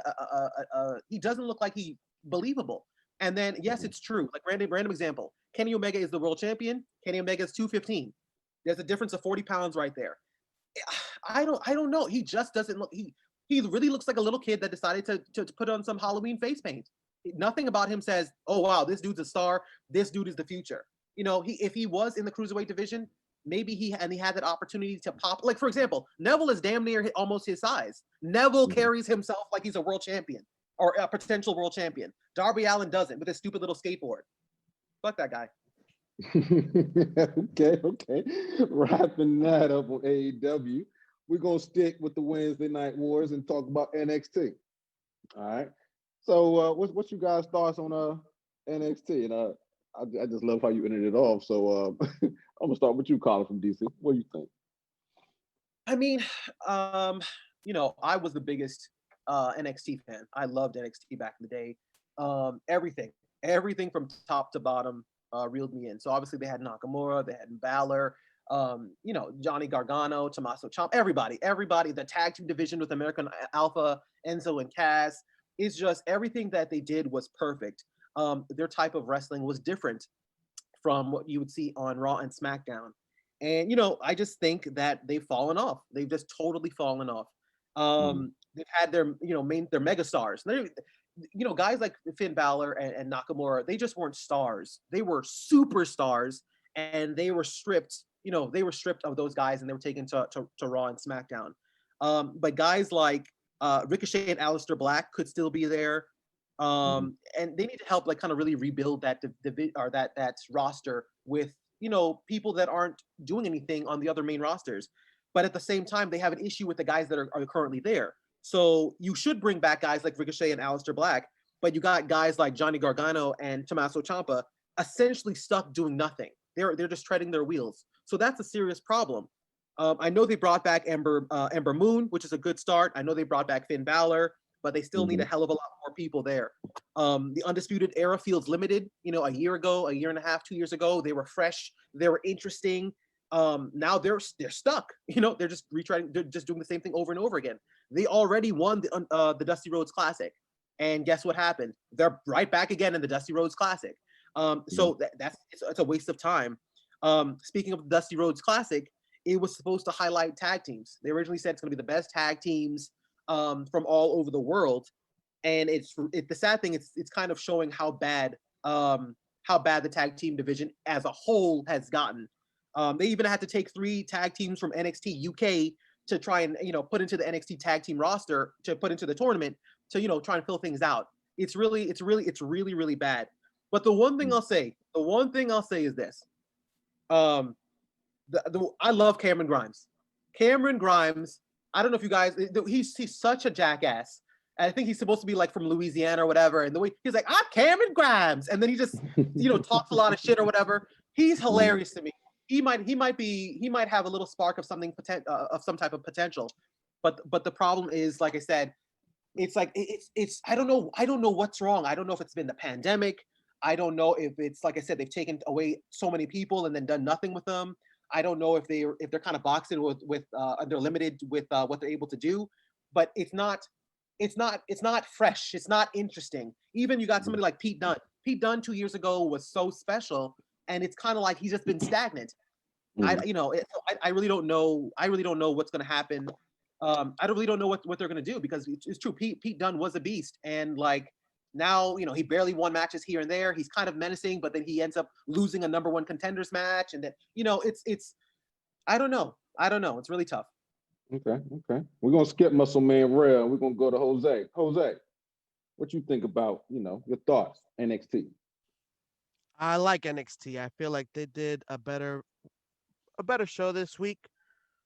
he doesn't look like he believable. And then yes, it's true. Like random example. Kenny Omega is the world champion. Kenny Omega is 215. There's a difference of 40 pounds right there. I don't know. He just doesn't look. He really looks like a little kid that decided to put on some Halloween face paint. Nothing about him says, "Oh wow, this dude's a star. This dude is the future." You know, if he was in the cruiserweight division, maybe he had that opportunity to pop. Like for example, Neville is damn near almost his size. Neville carries himself like he's a world champion or a potential world champion. Darby Allin doesn't with his stupid little skateboard. Fuck that guy. Okay. Wrapping that up on AEW, we're gonna stick with the Wednesday Night Wars and talk about NXT. All right. So, what's you guys' thoughts on NXT? And I just love how you ended it off. So, I'm gonna start with you, Colin from DC. What do you think? I mean, you know, I was the biggest NXT fan. I loved NXT back in the day. Everything from top to bottom reeled me in. So obviously they had Nakamura, they had Balor, you know, Johnny Gargano, Tommaso Ciampa, everybody, the tag team division with American Alpha, Enzo and Cass. It's just everything that they did was perfect. Their type of wrestling was different from what you would see on Raw and SmackDown. And, you know, I just think that they've fallen off. They've just totally fallen off. They've had their, you know, their mega stars. You know, guys like Finn Balor and Nakamura, they just weren't stars. They were superstars, and they were stripped. You know, they were stripped of those guys, and they were taken to Raw and SmackDown. But guys like Ricochet and Aleister Black could still be there, and they need to help, like, kind of really rebuild that that roster with, you know, people that aren't doing anything on the other main rosters. But at the same time, they have an issue with the guys that are currently there. So you should bring back guys like Ricochet and Aleister Black, but you got guys like Johnny Gargano and Tommaso Ciampa essentially stuck doing nothing. They're just treading their wheels. So that's a serious problem. I know they brought back Ember Moon, which is a good start. I know they brought back Finn Balor, but they still need a hell of a lot more people there. The Undisputed Era feels limited. You know, a year ago, a year and a half, 2 years ago, they were fresh, they were interesting. Now they're stuck. You know, they're just retrying. They're just doing the same thing over and over again. They already won the Dusty Rhodes Classic, and guess what happened? They're right back again in the Dusty Rhodes Classic. So it's a waste of time. Speaking of the Dusty Rhodes Classic, it was supposed to highlight tag teams. They originally said it's going to be the best tag teams from all over the world, and the sad thing. It's kind of showing how bad the tag team division as a whole has gotten. They even had to take 3 tag teams from NXT UK to try and, you know, put into the NXT tag team roster to put into the tournament to, you know, try and fill things out. It's really bad. But the one thing I'll say is this. I love Cameron Grimes. Cameron Grimes, I don't know if you guys, he's such a jackass. I think he's supposed to be like from Louisiana or whatever. And the way he's like, I'm Cameron Grimes. And then he just, you know, talks a lot of shit or whatever. He's hilarious to me. He might have a little spark of something of some type of potential, but the problem is, like I said, it's like it's I don't know what's wrong. I don't know if it's been the pandemic. I don't know if it's, like I said, they've taken away so many people and then done nothing with them. I don't know if they're kind of boxed in with they're limited with what they're able to do, but it's not fresh. It's not interesting. Even you got somebody like Pete Dunne. Pete Dunne 2 years ago was so special. And it's kind of like he's just been stagnant. I really don't know. I really don't know what's going to happen. I really don't know what they're going to do, because it's true. Pete Dunne was a beast, and like Now, he barely won matches here and there. He's kind of menacing, but then he ends up losing a number one contenders match. And then, it's I don't know. It's really tough. Okay. We're gonna skip Muscle Man Rell. We're gonna go to Jose. Jose, what you think about, your thoughts, NXT? I like NXT. I feel like they did a better show this week.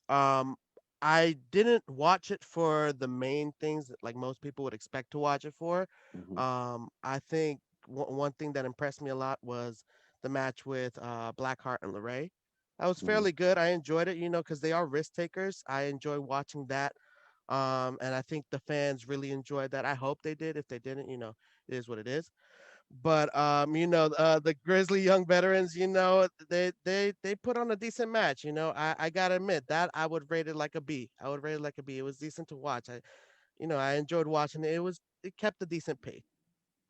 Um, I didn't watch it for the main things that like most people would expect to watch it for. Mhm. I think one thing that impressed me a lot was the match with Blackheart and LeRae. That was Mhm. fairly good. I enjoyed it, because they are risk takers. I enjoy watching that. And I think the fans really enjoyed that. I hope they did. If they didn't, it is what it is. But the Grizzly Young Veterans, they put on a decent match. I gotta admit that I would rate it like a B. I would rate it like a B. It was decent to watch. I enjoyed watching it. It kept a decent pace.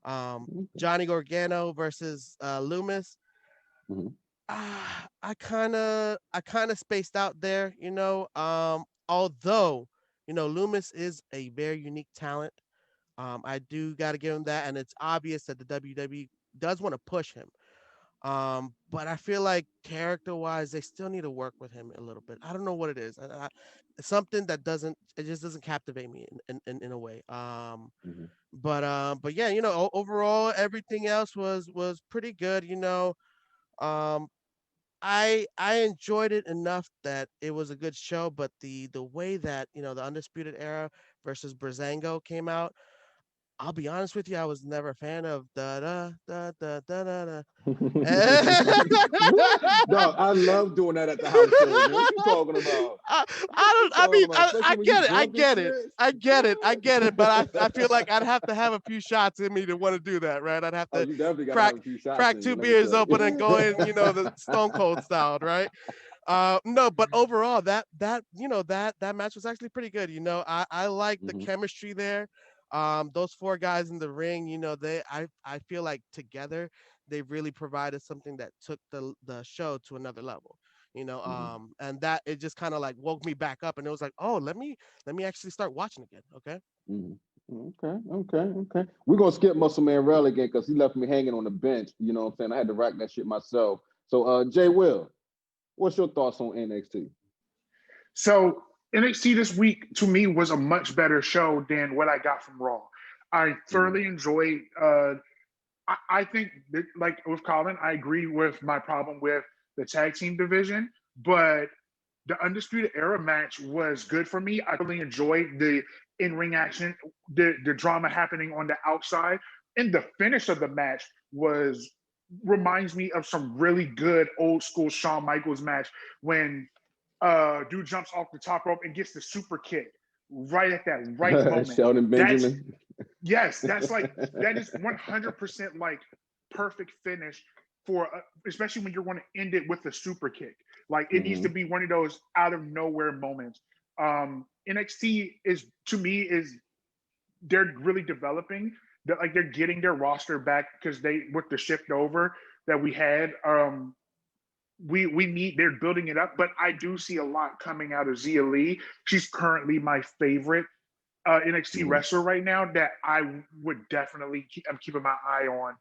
Okay. Johnny Gargano versus Loomis. Mhm. I kind of spaced out there. Although Loomis is a very unique talent. I do got to give him that, and it's obvious that the WWE does want to push him. But I feel like character-wise, they still need to work with him a little bit. I don't know what it is. It's something that it just doesn't captivate me in a way. Mhm. But yeah, overall, everything else was pretty good. Um, I enjoyed it enough that it was a good show, but the way that the Undisputed Era versus Brazango came out. I'll be honest with you, I was never a fan of da da da da da da da. What? Dog, I love doing that at the house shows, man. What you talking about? I, What I you don't. I talking mean, about? I Especially when you get it. I drunk and get it. shit. I get it. I What? get it. But I feel like I'd have to have a few shots in me to want to do that, right? I'd have Oh, to you definitely gotta crack have a few shots crack in you, two let me beers tell open and go in, the you. Stone Cold style, right? No, but overall, that match was actually pretty good. I like the Mhm. chemistry there. Those four guys in the ring, I feel like together they really provided something that took the show to another level. Mhm. And that it just kind of like woke me back up, and it was like, oh, let me actually start watching again. Okay. Mhm. Okay. We're gonna skip Muscle Man Rell again because he left me hanging on the bench. You know what I'm saying? I had to rack that shit myself. So Jay Will, what's your thoughts on NXT? So NXT this week to me was a much better show than what I got from Raw. I Mhm. thoroughly enjoyed. I think that, like with Colin, I agree with my problem with the tag team division, but the Undisputed Era match was good for me. I really enjoyed the in-ring action, the drama happening on the outside, and the finish of the match was reminds me of some really good old school Shawn Michaels match when dude jumps off the top rope and gets the super kick right at that right moment. Sheldon That's Benjamin. Yes, that is 100% like perfect finish for especially when you're going to end it with a super kick. Like it needs to Mhm. be one of those out of nowhere moments. NXT is to me is they're really developing. Like they're getting their roster back because they with the shift over that we had. We need they're building it up, but I do see a lot coming out of Zia Lee. She's currently my favorite NXT Mhm. wrestler right now that I would definitely I'm keeping my eye on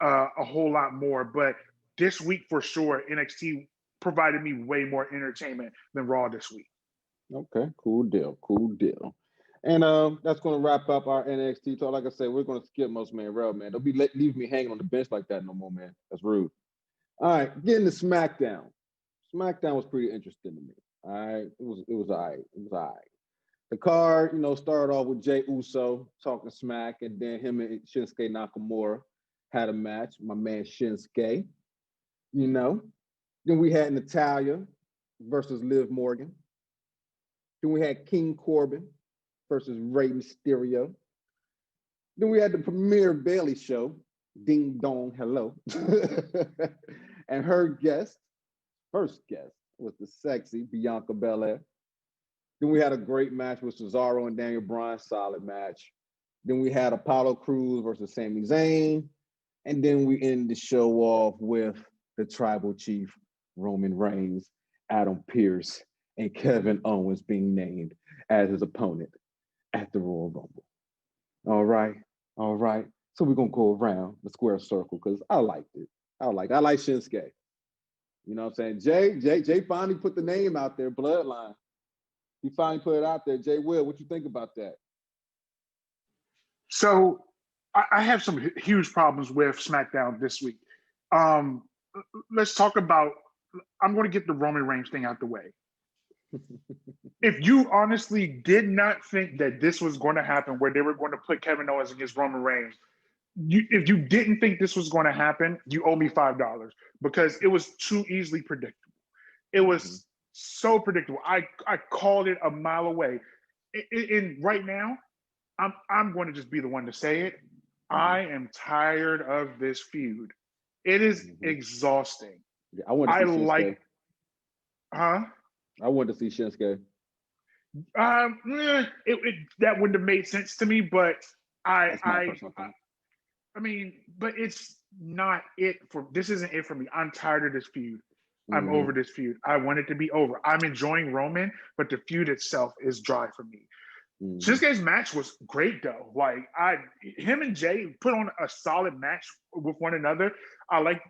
a whole lot more. But this week for sure, NXT provided me way more entertainment than Raw this week. Okay, cool deal. And that's gonna wrap up our NXT talk. Like I said, we're gonna skip Muscle Man Rell, man. Don't be leave me hanging on the bench like that no more, man. That's rude. All right, getting to SmackDown. SmackDown was pretty interesting to me. All right, it was all right. It was all right. The card, started off with Jay Uso talking smack, and then him and Shinsuke Nakamura had a match. My man Shinsuke, you know. Then we had Natalia versus Liv Morgan. Then we had King Corbin versus Rey Mysterio. Then we had the Premier Bailey show, Ding Dong Hello. And her first guest, was the sexy Bianca Belair. Then we had a great match with Cesaro and Daniel Bryan, solid match. Then we had Apollo Crews versus Sami Zayn. And then we end the show off with the tribal chief, Roman Reigns, Adam Pearce, and Kevin Owens being named as his opponent at the Royal Rumble. All right. So we're gonna go around the square circle because I liked it. I like Shinsuke. You know what I'm saying? Jay finally put the name out there, Bloodline. He finally put it out there. Jay Will, what you think about that? So I have some huge problems with SmackDown this week. Let's talk about. I'm going to get the Roman Reigns thing out the way. If you honestly did not think that this was going to happen, where they were going to put Kevin Owens against Roman Reigns, if you didn't think this was going to happen, you owe me $5 because it was too easily predictable. It was so predictable. I called it a mile away. And right now, I'm going to just be the one to say it. I am tired of this feud. It is exhausting. Yeah, I want to see Shinsuke. I wanted to see Shinsuke. That wouldn't have made sense to me, but I mean, but it's not it for this isn't it for me. I'm tired of this feud. I'm over this feud. I want it to be over. I'm enjoying Roman, but the feud itself is dry for me. Shinsuke's match was great though. Like him and Jay put on a solid match with one another. I've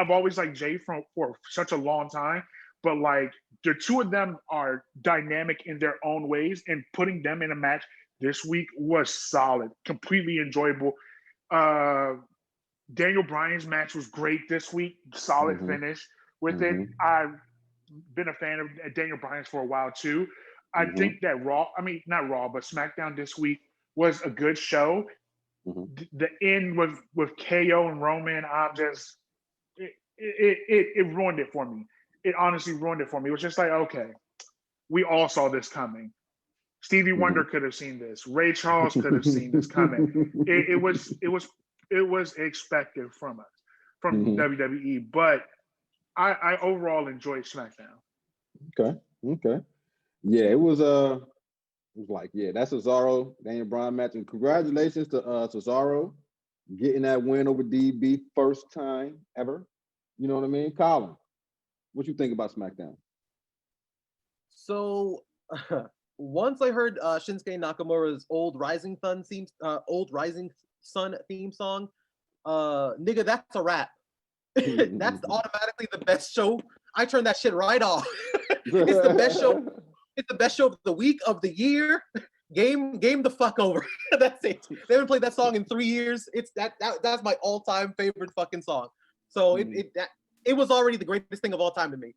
always liked Jay for such a long time, but like the two of them are dynamic in their own ways, and putting them in a match this week was solid, completely enjoyable. Daniel Bryan's match was great this week, solid finish with it. I've been a fan of Daniel Bryan's for a while too. I think that not Raw, but SmackDown this week was a good show. The end with KO and Roman, it ruined it for me. It honestly ruined it for me. It was just like, okay, we all saw this coming. Stevie Wonder could have seen this. Ray Charles could have seen this coming. It was expected from us, from WWE. But I overall enjoyed SmackDown. Okay. Yeah, it was like, that's Cesaro, Daniel Bryan match. And congratulations to Cesaro getting that win over DB first time ever. You know what I mean? Colin, what you think about SmackDown? So once I heard Shinsuke Nakamura's old Rising Sun theme song, nigga, that's a wrap. That's automatically the best show. I turned that shit right off. It's the best show. It's the best show of the week, of the year. Game the fuck over. That's it. They haven't played that song in 3 years. It's that's my all-time favorite fucking song. So it was already the greatest thing of all time to me.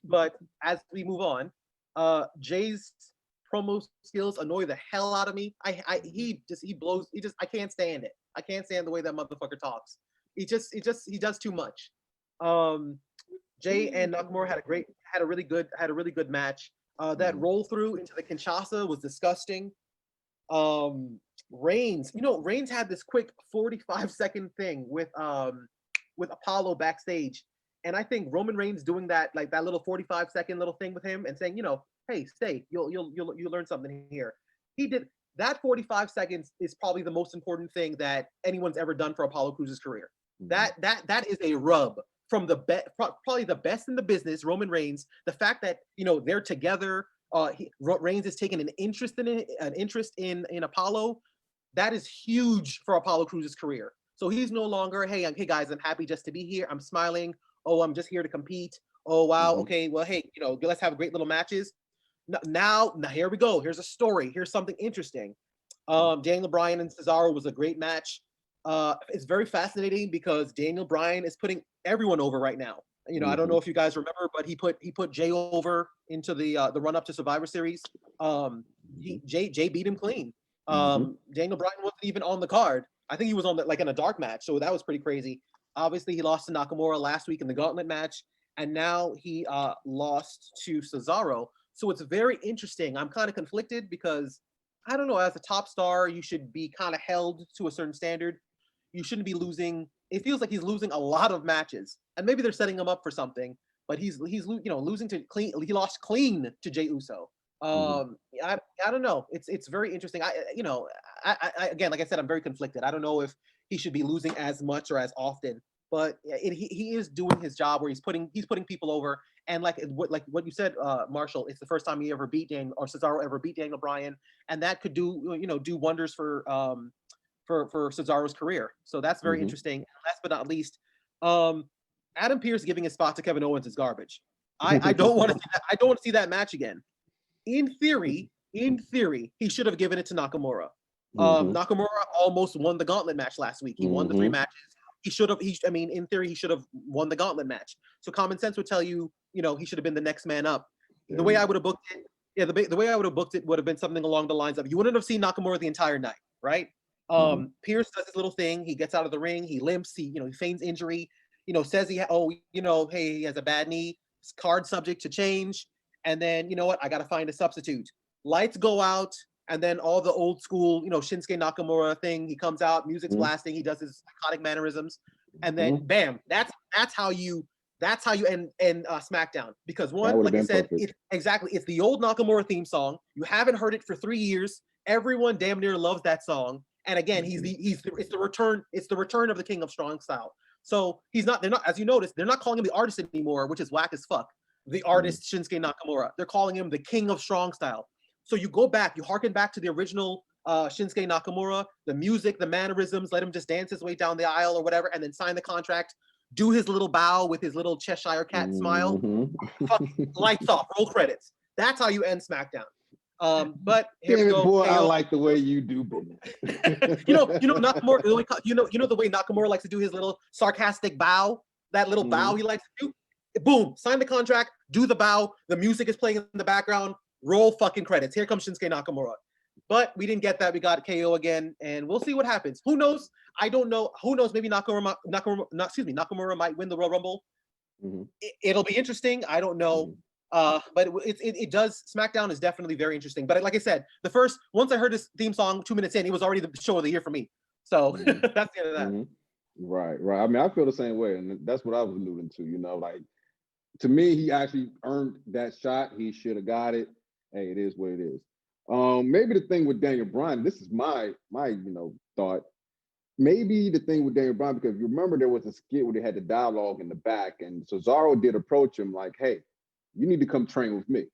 But as we move on, Jay's promo skills annoy the hell out of me. He blows. I can't stand it. I can't stand the way that motherfucker talks. He does too much. Jay and Nakamura had a really good match. That roll through into the Kinshasa was disgusting. Reigns had this quick 45-second thing with Apollo backstage, and I think Roman Reigns doing that, like that little 45-second little thing with him and saying, hey, stay, you'll learn something here. He did that. 45 seconds is probably the most important thing that anyone's ever done for Apollo Crews' career. That is a rub from probably the best in the business, Roman Reigns. The fact that they're together, Reigns is taking an interest in Apollo. That is huge for Apollo Crews' career. So he's no longer, hey guys, I'm happy just to be here. I'm smiling. Oh, I'm just here to compete. Oh wow, okay, well hey, let's have great little matches. Now here we go. Here's a story. Here's something interesting. Daniel Bryan and Cesaro was a great match. It's very fascinating because Daniel Bryan is putting everyone over right now. I don't know if you guys remember, but he put Jay over into the run up to Survivor Series. Jay beat him clean. Daniel Bryan wasn't even on the card. I think he was on in a dark match, so that was pretty crazy. Obviously, he lost to Nakamura last week in the Gauntlet match, and now he lost to Cesaro. So it's very interesting. I'm kind of conflicted because I don't know. As a top star, you should be kind of held to a certain standard. You shouldn't be losing. It feels like he's losing a lot of matches, and maybe they're setting him up for something. But he's losing to clean. He lost clean to Jey Uso. I don't know. It's very interesting. I again, like I said, I'm very conflicted. I don't know if he should be losing as much or as often. But he is doing his job where he's putting people over. And like what you said, Marshall, it's the first time Cesaro ever beat Daniel Bryan, and that could do wonders for for Cesaro's career. So that's very Mhm. interesting. Last but not least, Adam Pearce giving his spot to Kevin Owens is garbage. I don't want to. I don't want to see that match again. In theory, he should have given it to Nakamura. Mhm. Nakamura almost won the gauntlet match last week. He won the 3 Mhm. matches. He should have. I mean, in theory, he should have won the gauntlet match. So common sense would tell you, he should have been the next man up. The way I would have booked it, the way I would have booked it would have been something along the lines of, you wouldn't have seen Nakamura the entire night, right? Mhm. Pierce does his little thing. He gets out of the ring. He limps. He feigns injury. Says hey, he has a bad knee. Card subject to change. And then, you know what? I got to find a substitute. Lights go out. And then all the old school, Shinsuke Nakamura thing. He comes out, music's blasting. He does his iconic mannerisms. And then, bam, that's how you end SmackDown. Because one, like I said, it's the old Nakamura theme song. You haven't heard it for 3 years. Everyone damn near loves that song. And again, it's the return of the King of Strong Style. So they're not, as you notice, they're not calling him the artist anymore, which is whack as fuck. The artist Shinsuke Nakamura. They're calling him the King of Strong Style. So you go back, you harken back to the original Shinsuke Nakamura, the music, the mannerisms, let him just dance his way down the aisle or whatever, and then sign the contract, do his little bow with his little Cheshire cat smile, lights off, roll credits. That's how you end SmackDown. But here we go. Boy, I like the way you do business. Nakamura. The way Nakamura likes to do his little sarcastic bow. That little bow he likes to do. Boom! Sign the contract. Do the bow. The music is playing in the background. Roll fucking credits. Here comes Shinsuke Nakamura. But we didn't get that. We got KO again, and we'll see what happens. Who knows? I don't know. Who knows? Maybe Nakamura might win the Royal Rumble. It'll be interesting. I don't know. But it does. SmackDown is definitely very interesting. But like I said, once I heard this theme song 2 minutes in, it was already the show of the year for me. So that's the end of that. Right. I mean, I feel the same way, and that's what I was alluding to. Like, to me, he actually earned that shot. He should have got it. Hey, it is what it is. Maybe the thing with Daniel Bryan, this is my thought. Maybe the thing with Daniel Bryan, because you remember there was a skit where they had the dialogue in the back, and Cesaro did approach him like, hey, you need to come train with me.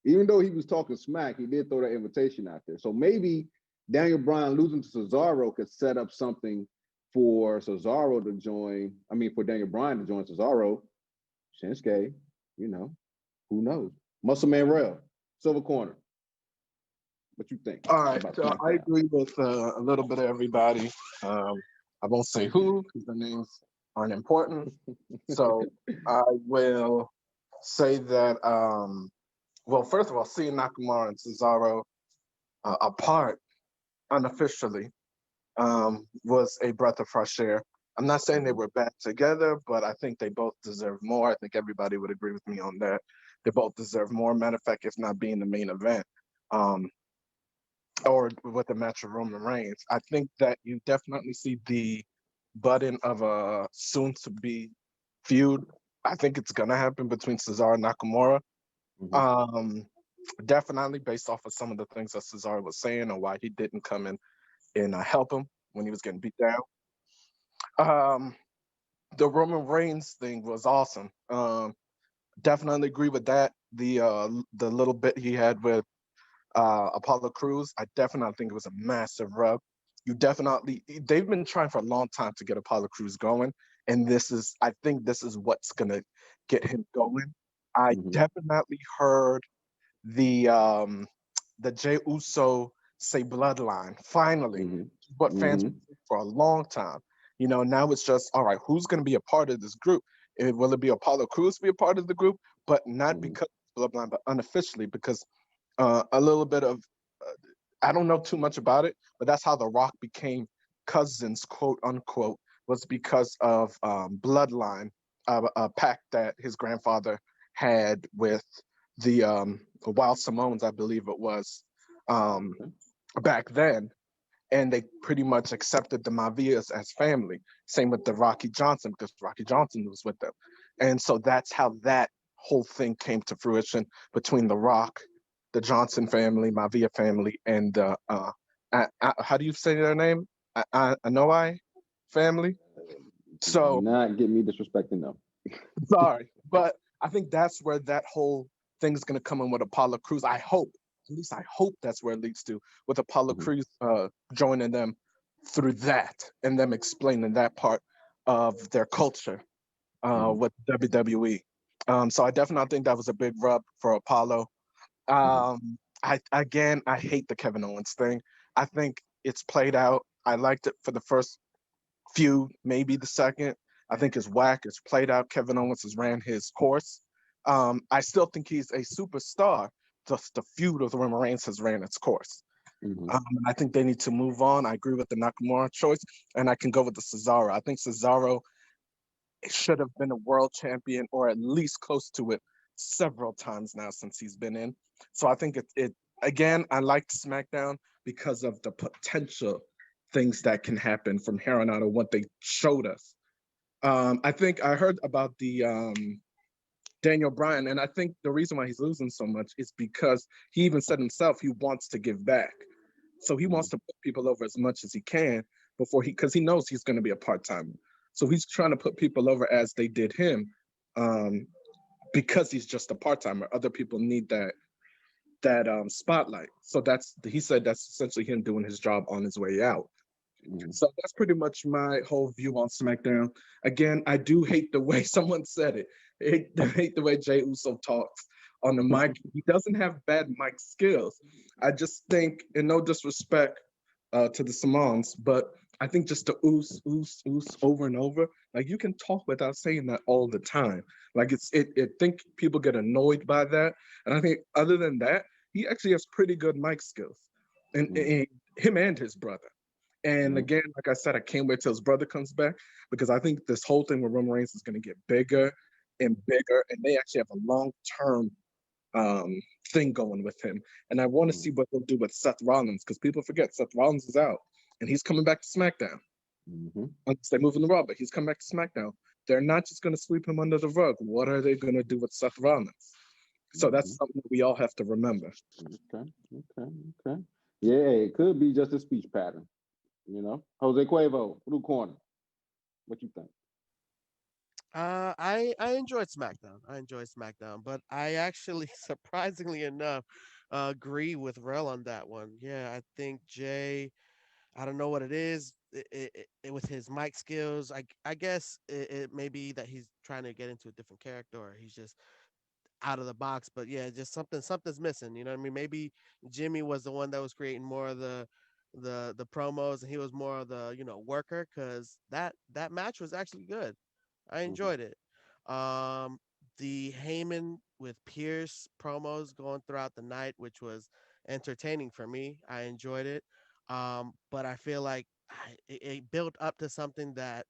Even though he was talking smack, he did throw that invitation out there. So maybe Daniel Bryan losing to Cesaro could set up something for Cesaro to join. I mean, for Daniel Bryan to join Cesaro. Shinsuke, who knows? Muscle Man Rell, Silver Corner. What you think? All right, so I agree with a little bit of everybody. I won't say who because the names aren't important. So I will say that, well, first of all, seeing Nakamura and Cesaro apart unofficially was a breath of fresh air. I'm not saying they were bad together, but I think they both deserve more. I think everybody would agree with me on that. They both deserve more. Matter of fact, if not being the main event, or with the match of Roman Reigns, I think that you definitely see the budding of a soon-to-be feud. I think it's gonna happen between Cesaro and Nakamura. Definitely based off of some of the things that Cesaro was saying and why he didn't come in and help him when he was getting beat down. The Roman Reigns thing was awesome. Definitely agree with that. The little bit he had with Apollo Crews, I definitely think it was a massive rub. They've been trying for a long time to get Apollo Crews going, and I think this is what's gonna get him going. I definitely heard the Jey Uso say bloodline. Finally, what fans were for a long time. Now it's just, all right, who's going to be a part of this group? Will it be Apollo Crews be a part of the group? But not because of bloodline, but unofficially, because a little bit of, I don't know too much about it, but that's how The Rock became cousins, quote unquote, was because of bloodline, a pact that his grandfather had with the Wild Samoans, I believe it was, back then. And they pretty much accepted the Mavias as family. Same with the Rocky Johnson, because Rocky Johnson was with them. And so that's how that whole thing came to fruition between The Rock, the Johnson family, Mavia family, and how do you say their name? Anoa'i family. So not get me disrespecting them. Sorry, but I think that's where that whole thing's gonna come in with Apollo Crews. I hope. At least I hope that's where it leads to, with Apollo Crews joining them through that and them explaining that part of their culture Mhm. with WWE. So I definitely think that was a big rub for Apollo. Mhm. I hate the Kevin Owens thing. I think it's played out. I liked it for the first feud, maybe the second. I think it's whack. It's played out. Kevin Owens has ran his course. I still think he's a superstar. Just the feud of the Roman Reigns has ran its course. Mhm. I think they need to move on. I agree with the Nakamura choice, and I can go with the Cesaro. I think Cesaro should have been a world champion or at least close to it several times now since he's been in. So I think it again, I liked SmackDown because of the potential things that can happen from here on out of what they showed us. I think I heard about the Daniel Bryan, and I think the reason why he's losing so much is because he even said himself he wants to give back. So he wants Mhm. to put people over as much as he can before because he knows he's going to be a part timer. So he's trying to put people over as they did him, um, because he's just a part timer. Other people need that spotlight. So that's he said that's essentially him doing his job on his way out. Mhm. So that's pretty much my whole view on SmackDown. Again, I do hate the way someone said it. I hate the way Jay Uso talks on the mic. He doesn't have bad mic skills. I just think, and no disrespect to the Simons, but I think just the oos over and over. Like you can talk without saying that all the time. Like I think people get annoyed by that. And I think other than that, he actually has pretty good mic skills, Mhm. and him and his brother. And Mhm. again, like I said, I can't wait till his brother comes back because I think this whole thing with Roman Reigns is going to get bigger and bigger, and they actually have a long-term um, thing going with him. And I want to see Mhm. what they'll do with Seth Rollins because people forget Seth Rollins is out and he's coming back to SmackDown. Mhm. Unless they move in the Raw, but he's coming back to SmackDown. They're not just going to sweep him under the rug. What are they going to do with Seth Rollins? So that's Mhm. something that we all have to remember. Okay. Okay. Okay. Yeah, it could be just a speech pattern. Jose Quavo, blue corner. What you think? I enjoyed SmackDown. I enjoyed SmackDown, but I actually, surprisingly enough, agree with Rell on that one. Yeah, I think Jay. I don't know what it is with his mic skills. I guess it may be that he's trying to get into a different character, or he's just out of the box. But yeah, just something's missing. You know what I mean? Maybe Jimmy was the one that was creating more of the promos, and he was more of the worker because that match was actually good. I Mhm. enjoyed it. Um, the Heyman with Pierce promos going throughout the night, which was entertaining for me. I enjoyed it. But I feel like it built up to something that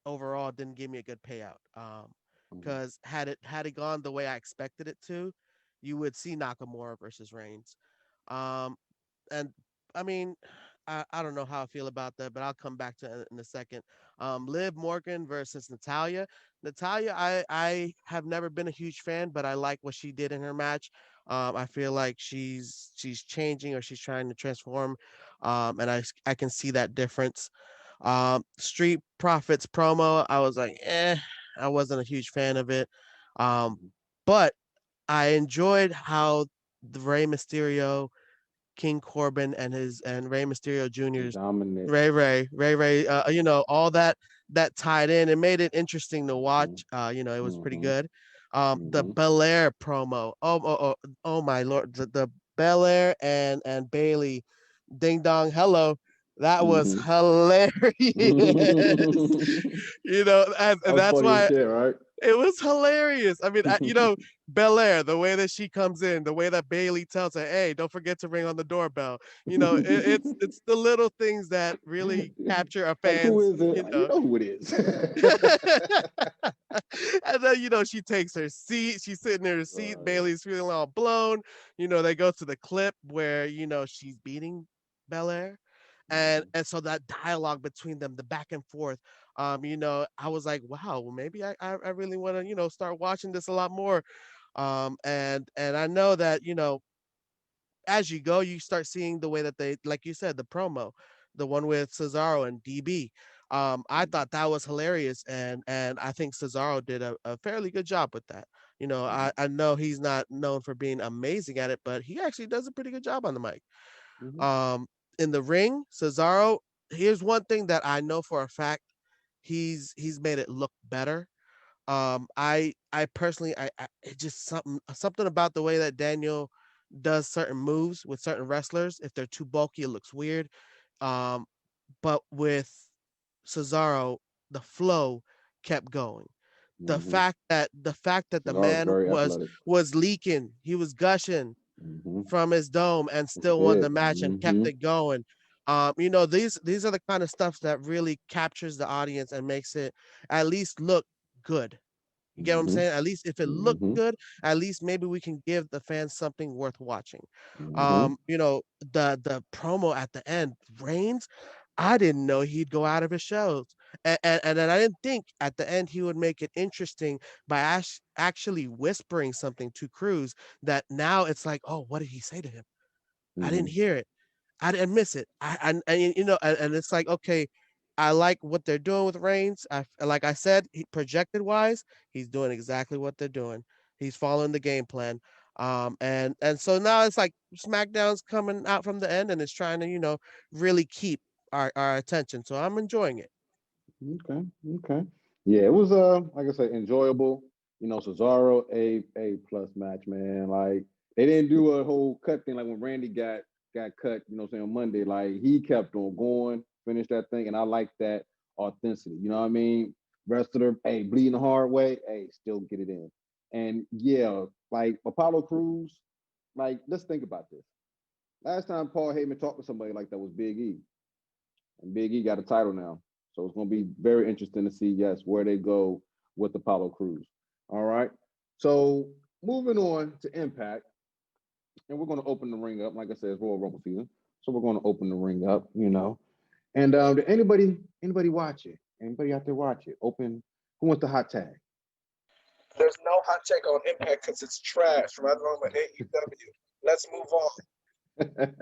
overall didn't give me a good payout. Mhm. Because had it gone the way I expected it to, you would see Nakamura versus Reigns. Um, and I mean, I don't know how I feel about that, but I'll come back to it in a second. Liv Morgan versus Natalia. Natalia, I have never been a huge fan, but I like what she did in her match. I feel like she's changing or she's trying to transform, and I can see that difference. Street Profits promo, I was like, I wasn't a huge fan of it. Um, Mhm. but I enjoyed how the Rey Mysterio, King Corbin, and Rey Mysterio Jr.'s Dominant. Ray, all that tied in and made it interesting to Mhm. watch. It was pretty Mhm. good. The Mhm. Belair promo. Oh my lord, the Belair and Bailey, Ding Dong, hello. That was Mhm. hilarious. And That's that's funny as why shit, right? it was hilarious. I mean, Belair, the way that she comes in, the way that Bailey tells her, "Hey, don't forget to ring on the doorbell." It's the little things that really capture a Like, who fan's. is it? You know who it is. And then she takes her seat. She's sitting in her seat. Right. Bailey's feeling all blown. They go to the clip where she's beating Belair, and Mhm. and so that dialogue between them, the back and forth. I was like, wow, well, maybe I really want to start watching this a lot more. And I know that as you go, you start seeing the way that they, like you said, the promo, the one with Cesaro and DB. I Mhm. thought that was hilarious, and I think Cesaro did a fairly good job with that. Mhm. I know he's not known for being amazing at it, but he actually does a pretty good job on the mic. Mhm. Um, in the ring, Cesaro. here's one thing that I know for a fact, he's made it look better. I personally, it just something about the way that Daniel does certain moves with certain wrestlers. If they're too bulky, it looks weird. Um, but with Cesaro, the flow kept going. Mm-hmm. The fact that the Cesaro's man very athletic. was leaking, he was gushing Mm-hmm. from his dome and still won the Big. match and kept Mm-hmm. it going. These are the kind of stuff that really captures the audience and makes it at least look good. You get what I'm Mm-hmm. saying? At least if it looked Mm-hmm. good, at least maybe we can give the fans something worth watching. Mm-hmm. The promo at the end, Reigns, I didn't know he'd go out of his shows. And then I didn't think at the end he would make it interesting by actually whispering something to Cruz that now it's like, oh, what did he say to him? I Mm-hmm. didn't hear it. I didn't miss it. And it's like, okay, I like what they're doing with Reigns. Like I said, projected wise, he's doing exactly what they're doing. He's following the game plan. And so now it's like SmackDown's coming out from the end and it's trying to, really keep our attention. So I'm enjoying it. Okay. Okay. Yeah, it was like I said, enjoyable. Cesaro A plus match, man. Like they didn't do a whole cut thing like when Randy got cut, saying on Monday. Like he kept on going, finished that thing, and I like that authenticity. You know what I mean? Wrestler, hey, bleeding the hard way, hey, still get it in. And yeah, like Apollo Crews, like let's think about this. Last time Paul Heyman talked to somebody like that was Big E. And Big E got a title now. So it's going to be very interesting to see, yes, where they go with Apollo Crews. All right. So moving on to Impact, and we're going to open the ring up. Like I said, it's Royal Rumble season. So we're going to open the ring up, And did anybody watch it? Anybody out there watch it? Open. Who wants the hot tag? There's no hot take on Impact because it's trash. Right along with AEW. Let's move on.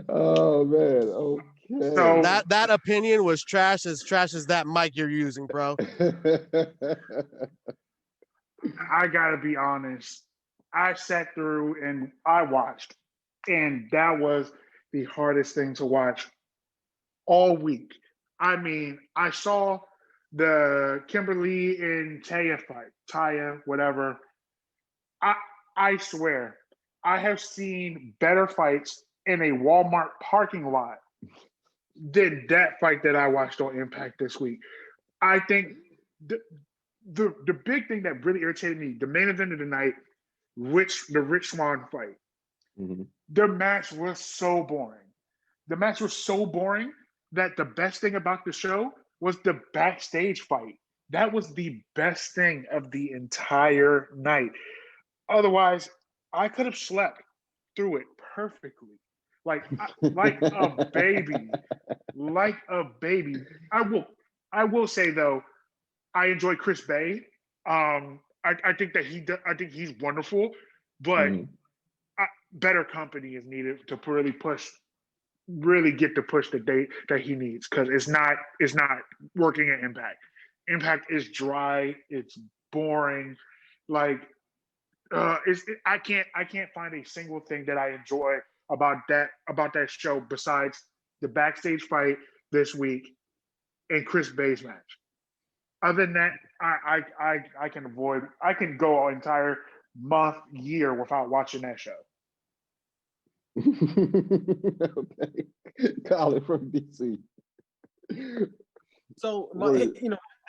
Oh man. Okay. So That opinion was trash as that mic you're using, bro. I gotta be honest. I sat through and I watched, and that was the hardest thing to watch all week. I mean, I saw the Kimberly and Taya, whatever. I I swear, I have seen better fights in a Walmart parking lot than that fight that I watched on Impact this week. I think the the big thing that really irritated me, the main event of the night, the Rich Swann fight. Mhm. The match was so boring. The match was so boring that the best thing about the show was the backstage fight. That was the best thing of the entire night. Otherwise, I could have slept through it perfectly, like a baby, like a baby. I will say though, I enjoy Chris Bay. I think that I think he's wonderful, but Mhm. better company is needed to really get to push the date that he needs because it's not working at Impact. Impact is dry. It's boring. Like I can't find a single thing that I enjoy about that show besides the backstage fight this week and Chris Bay's match. Other than that, I can avoid. I can go an entire month, year without watching that show. Okay. Colin from DC. So What is-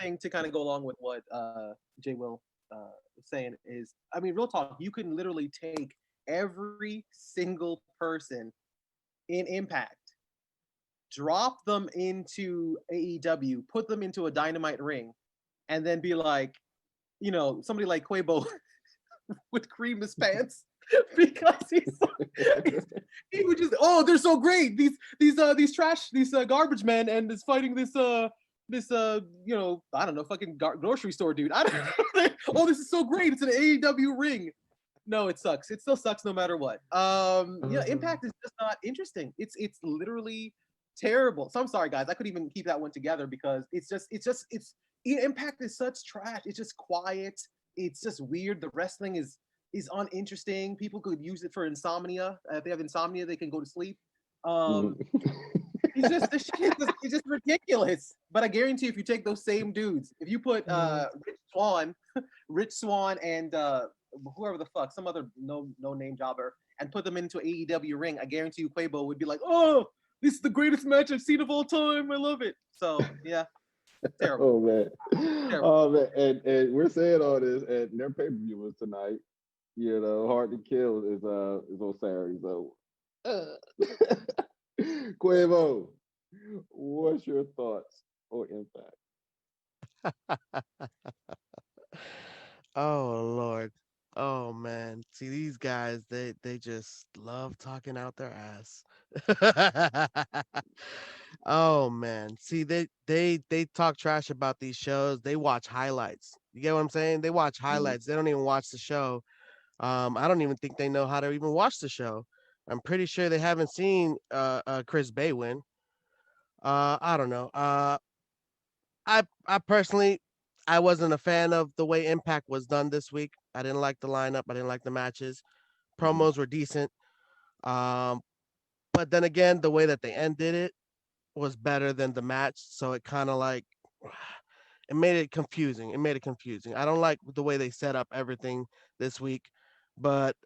thing to kind of go along with what Jay Will was saying is, I mean, real talk, you can literally take every single person in Impact, drop them into AEW, put them into a Dynamite ring, and then be like, somebody like Quavo would cream his pants because he would just, oh, they're so great, these trash, these garbage men, and is fighting this I don't know, fucking grocery store dude. I don't know. Oh, this is so great. It's an AEW ring. No, it sucks. It still sucks no matter what. Impact is just not interesting. It's literally terrible. So I'm sorry, guys. I couldn't even keep that one together because Impact is such trash. It's just quiet. It's just weird. The wrestling is uninteresting. People could use it for insomnia. If they have insomnia, they can go to sleep. Mhm. He's just the shit is just ridiculous. But I guarantee if you take those same dudes, if you put Rich Swan and whoever the fuck, some other no name jobber, and put them into AEW ring, I guarantee you Quavo would be like, oh, this is the greatest match I've seen of all time. I love it. So yeah, terrible. Oh man. Oh man. And we're saying all this, and their pay-per-view was tonight. You know, Hard to Kill is on Saturday. So Quavo, what's your thoughts or Impact? Oh Lord. Oh man. See these guys, they just love talking out their ass. Oh man. See they talk trash about these shows. They watch highlights. You get what I'm saying? They watch highlights. They don't even watch the show. I don't even think they know how to even watch the show. I'm pretty sure they haven't seen Chris Bay win. I don't know. I personally, I wasn't a fan of the way Impact was done this week. I didn't like the lineup. I didn't like the matches. Promos were decent. Um, but then again, the way that they ended it was better than the match. So it kind of like it made it confusing. It made it confusing. I don't like the way they set up everything this week, but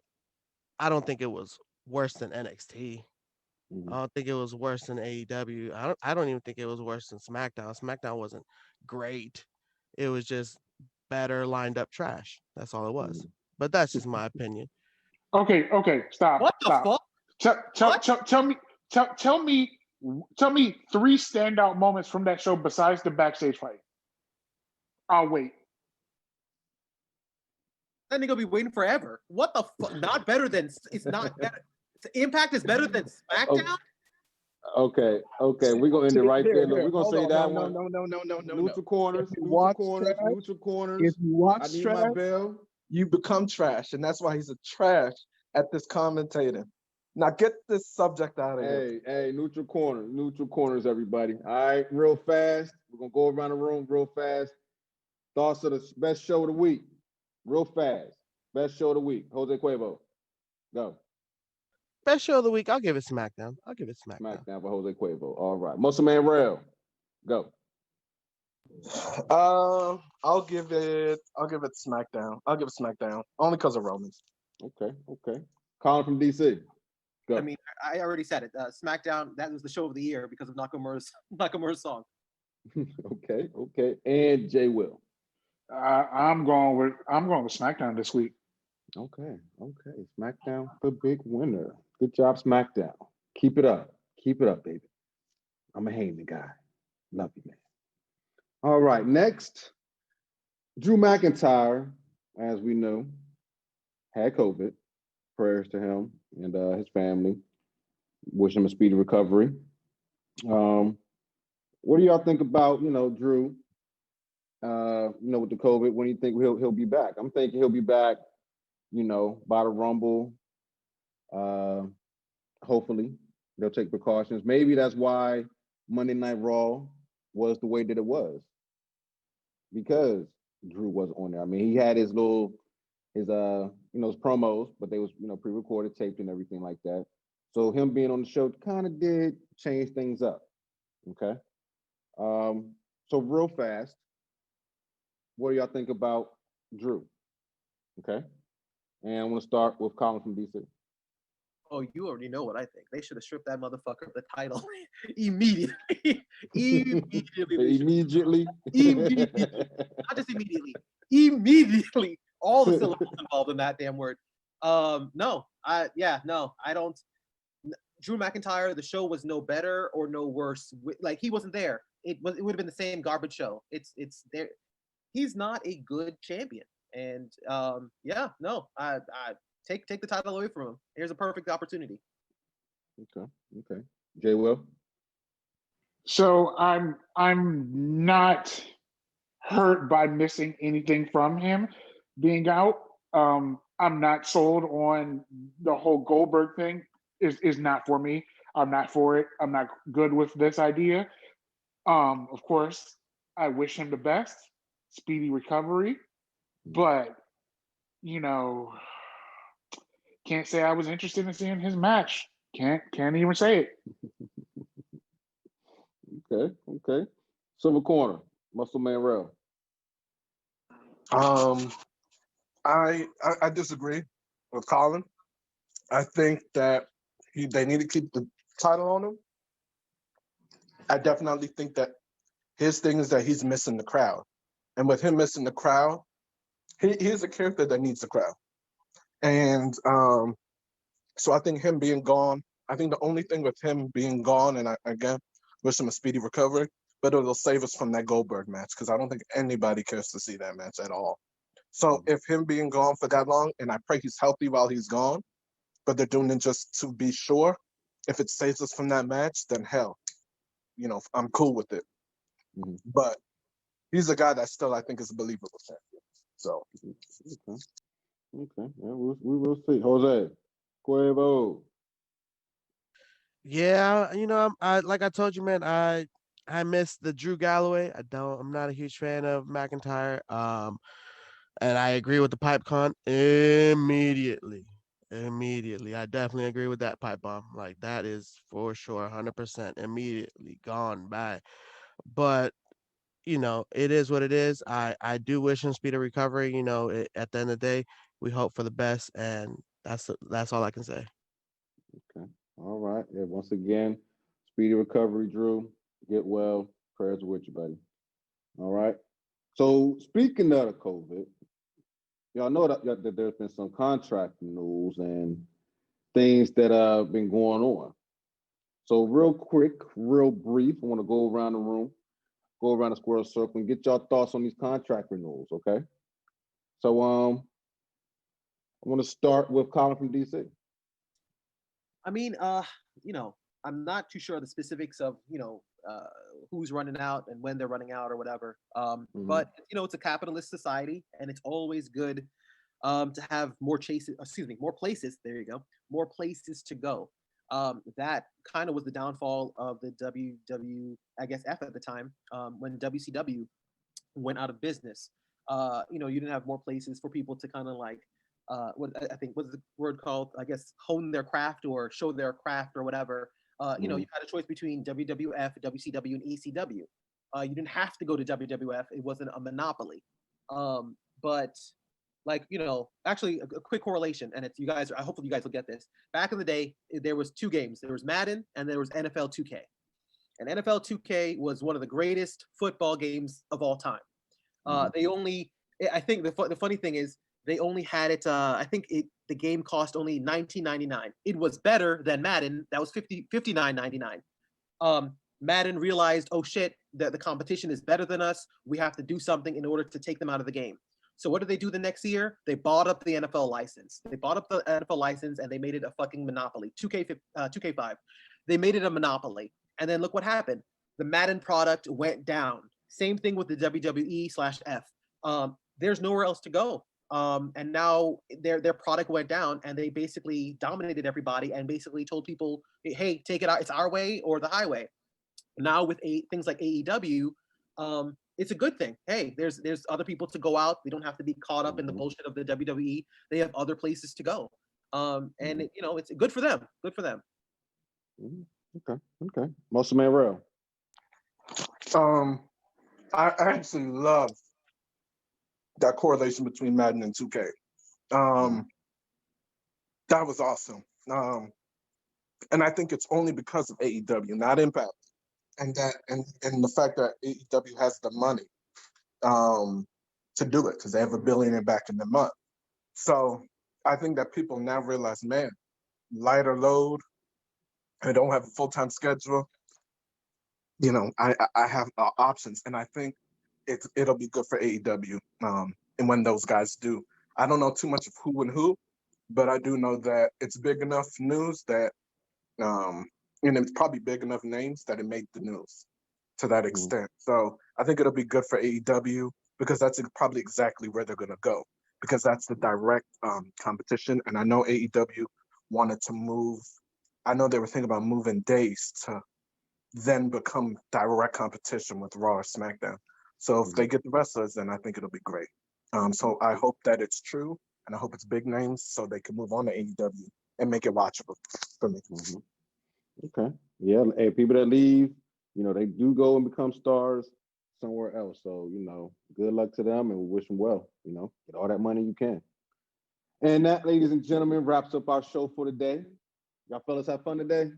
I don't think it was worse than NXT. I don't think it was worse than AEW. I don't even think it was worse than SmackDown. SmackDown wasn't great. It was just better lined up trash. That's all it was. But that's just my opinion. Okay, stop. What the fuck? Tell me 3 standout moments from that show besides the backstage fight. I'll wait. That nigga be waiting forever. What the fuck? Not better than it's not better. Impact is better than SmackDown. Okay. We're gonna end it right there. Look, we're gonna say that no, one. No. Neutral corners. If you watch Neutral corners. If you watch I need trash, my bell. you become trash, and that's why he's a trash at this commentating. Now get this subject out of here. Hey, neutral corners, everybody. All right, real fast. We're gonna go around the room real fast. Thoughts of the best show of the week, real fast. Best show of the week, Jose Quavo. Go. Best show of the week, I'll give it SmackDown. SmackDown for Jose Quavo. All right, Muscle Man Rell. Go. I'll give it SmackDown. I'll give it SmackDown only because of Romans. Okay. Colin from DC. Go. I mean, I already said it. SmackDown. That was the show of the year because of Nakamura's song. Okay. And Jay Will. I'm going with SmackDown this week. Okay. SmackDown, the big winner. Good job, SmackDown. Keep it up, baby. I'm a Heyman guy. Love you, man. All right, next, Drew McIntyre, as we know, had COVID. Prayers to him and his family. Wish him a speedy recovery. What do y'all think about, Drew? With the COVID, when do you think he'll be back? I'm thinking he'll be back, by the Rumble. Hopefully, they'll take precautions. Maybe that's why Monday Night Raw was the way that it was, because Drew wasn't on there. I mean, he had his promos, but they was pre-recorded, taped, and everything like that. So him being on the show kind of did change things up. Okay. So real fast, what do y'all think about Drew? Okay. And I want to start with Colin from DC. Oh, you already know what I think. They should have stripped that motherfucker of the title immediately. Immediately. Not just immediately. Immediately. All the syllables involved in that damn word. No, I don't. Drew McIntyre, the show was no better or no worse. Like, he wasn't there. It would have been the same garbage show. It's there. He's not a good champion. And I take the title away from him. Here's a perfect opportunity. Okay. Jay Will. So I'm not hurt by missing anything from him being out. I'm not sold on the whole Goldberg thing. Is not for me. I'm not for it. I'm not good with this idea. Of course, I wish him the best, speedy recovery, but can't say I was interested in seeing his match. Can't even say it. Okay. Silver Corner, Muscle Man Rell. I disagree with Colin. I think that they need to keep the title on him. I definitely think that his thing is that he's missing the crowd. And with him missing the crowd, he's a character that needs the crowd. And so I think him being gone, I think the only thing with him being gone, and I again wish him a speedy recovery, but it'll save us from that Goldberg match because I don't think anybody cares to see that match at all. So if him being gone for that long, and I pray he's healthy while he's gone, but they're doing it just to be sure, if it saves us from that match, then hell, I'm cool with it. Mm-hmm. But he's a guy that still I think is a believable champion. So Okay. Yeah, we will see. Jose, Quavo. Yeah, I like I told you, man. I miss the Drew Galloway. I'm not a huge fan of McIntyre. And I agree with the pipe con immediately. Immediately. I definitely agree with that pipe bomb. Like that is for sure 100% immediately gone by. But it is what it is. I do wish him speedy recovery. At the end of the day, we hope for the best, and that's all I can say. Okay. All right. Yeah, once again, speedy recovery, Drew. Get well. Prayers are with you, buddy. All right. So speaking of the COVID, y'all know that there's been some contract news and things that have been going on. So real quick, real brief, I want to go around the room, go around the square circle, and get y'all thoughts on these contract renewals. Okay. So I want to start with Colin from DC. I mean, I'm not too sure of the specifics of, who's running out and when they're running out or whatever. But it's a capitalist society, and it's always good to have more places. There you go, more places to go. That kind of was the downfall of the WWF at the time, when WCW went out of business. You didn't have more places for people to kind of like, what I think what's the word called? I guess hone their craft or show their craft or whatever. You had a choice between WWF, WCW, and ECW. You didn't have to go to WWF; it wasn't a monopoly. But actually, a quick correlation, and it's you guys. I hopefully you guys will get this. Back in the day, there was two games. There was Madden and there was NFL 2K. And NFL 2K was one of the greatest football games of all time. I think the funny thing is they only had it. I think the game cost only $19.99. It was better than Madden. That was $59.99. Madden realized, oh shit, that the competition is better than us. We have to do something in order to take them out of the game. So what did they do the next year? They bought up the NFL license. They bought up the NFL license and they made it a fucking monopoly. 2K5. They made it a monopoly. And then look what happened. The Madden product went down. Same thing with the WWE/F. There's nowhere else to go. And now their product went down and they basically dominated everybody and basically told people, hey, take it out. It's our way or the highway. Now with things like AEW, it's a good thing. Hey, there's other people to go out. They don't have to be caught up in the bullshit of the WWE. They have other places to go. And it's good for them. Good for them. Okay. Muscle Man Rell. I actually love that correlation between Madden and 2K. That was awesome. And I think it's only because of AEW, not Impact. And the fact that AEW has the money to do it because they have $1 billion back in the month. So I think that people now realize, man, lighter load. I don't have a full-time schedule. I have options, and I think it'll be good for AEW. And when those guys do, I don't know too much of who and who, but I do know that it's big enough news that, and it's probably big enough names that it made the news to that extent. So I think it'll be good for AEW because that's probably exactly where they're gonna go because that's the direct competition. And I know AEW wanted to move. I know they were thinking about moving days to then become direct competition with Raw or SmackDown. So if they get the wrestlers, then I think it'll be great. So I hope that it's true, and I hope it's big names so they can move on to AEW and make it watchable for me. Okay. Yeah. Hey, people that leave they do go and become stars somewhere else. So, good luck to them and we wish them well. Get all that money you can. And that, ladies and gentlemen, wraps up our show for today. Y'all fellas have fun today?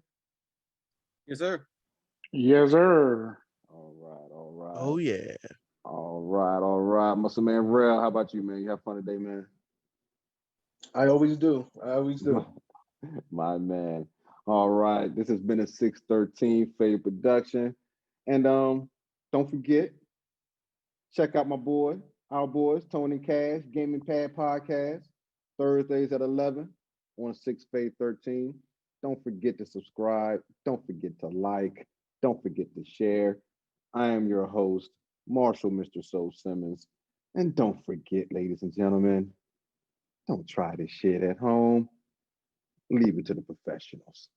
Yes, sir. Yes, sir. All right, all right. Oh yeah. All right, all right. Muscle Man Rell, how about you, man? You have fun today, man? I always do. I always do. My man. All right. This has been a 613 Faye production. And don't forget, check out our boys, Tony Cash, Gaming Pad Podcast, Thursdays at 11 on 6 Faye 13. Don't forget to subscribe. Don't forget to like. Don't forget to share. I am your host, Marshall Mr. Soul Simmons. And don't forget, ladies and gentlemen, don't try this shit at home. Leave it to the professionals.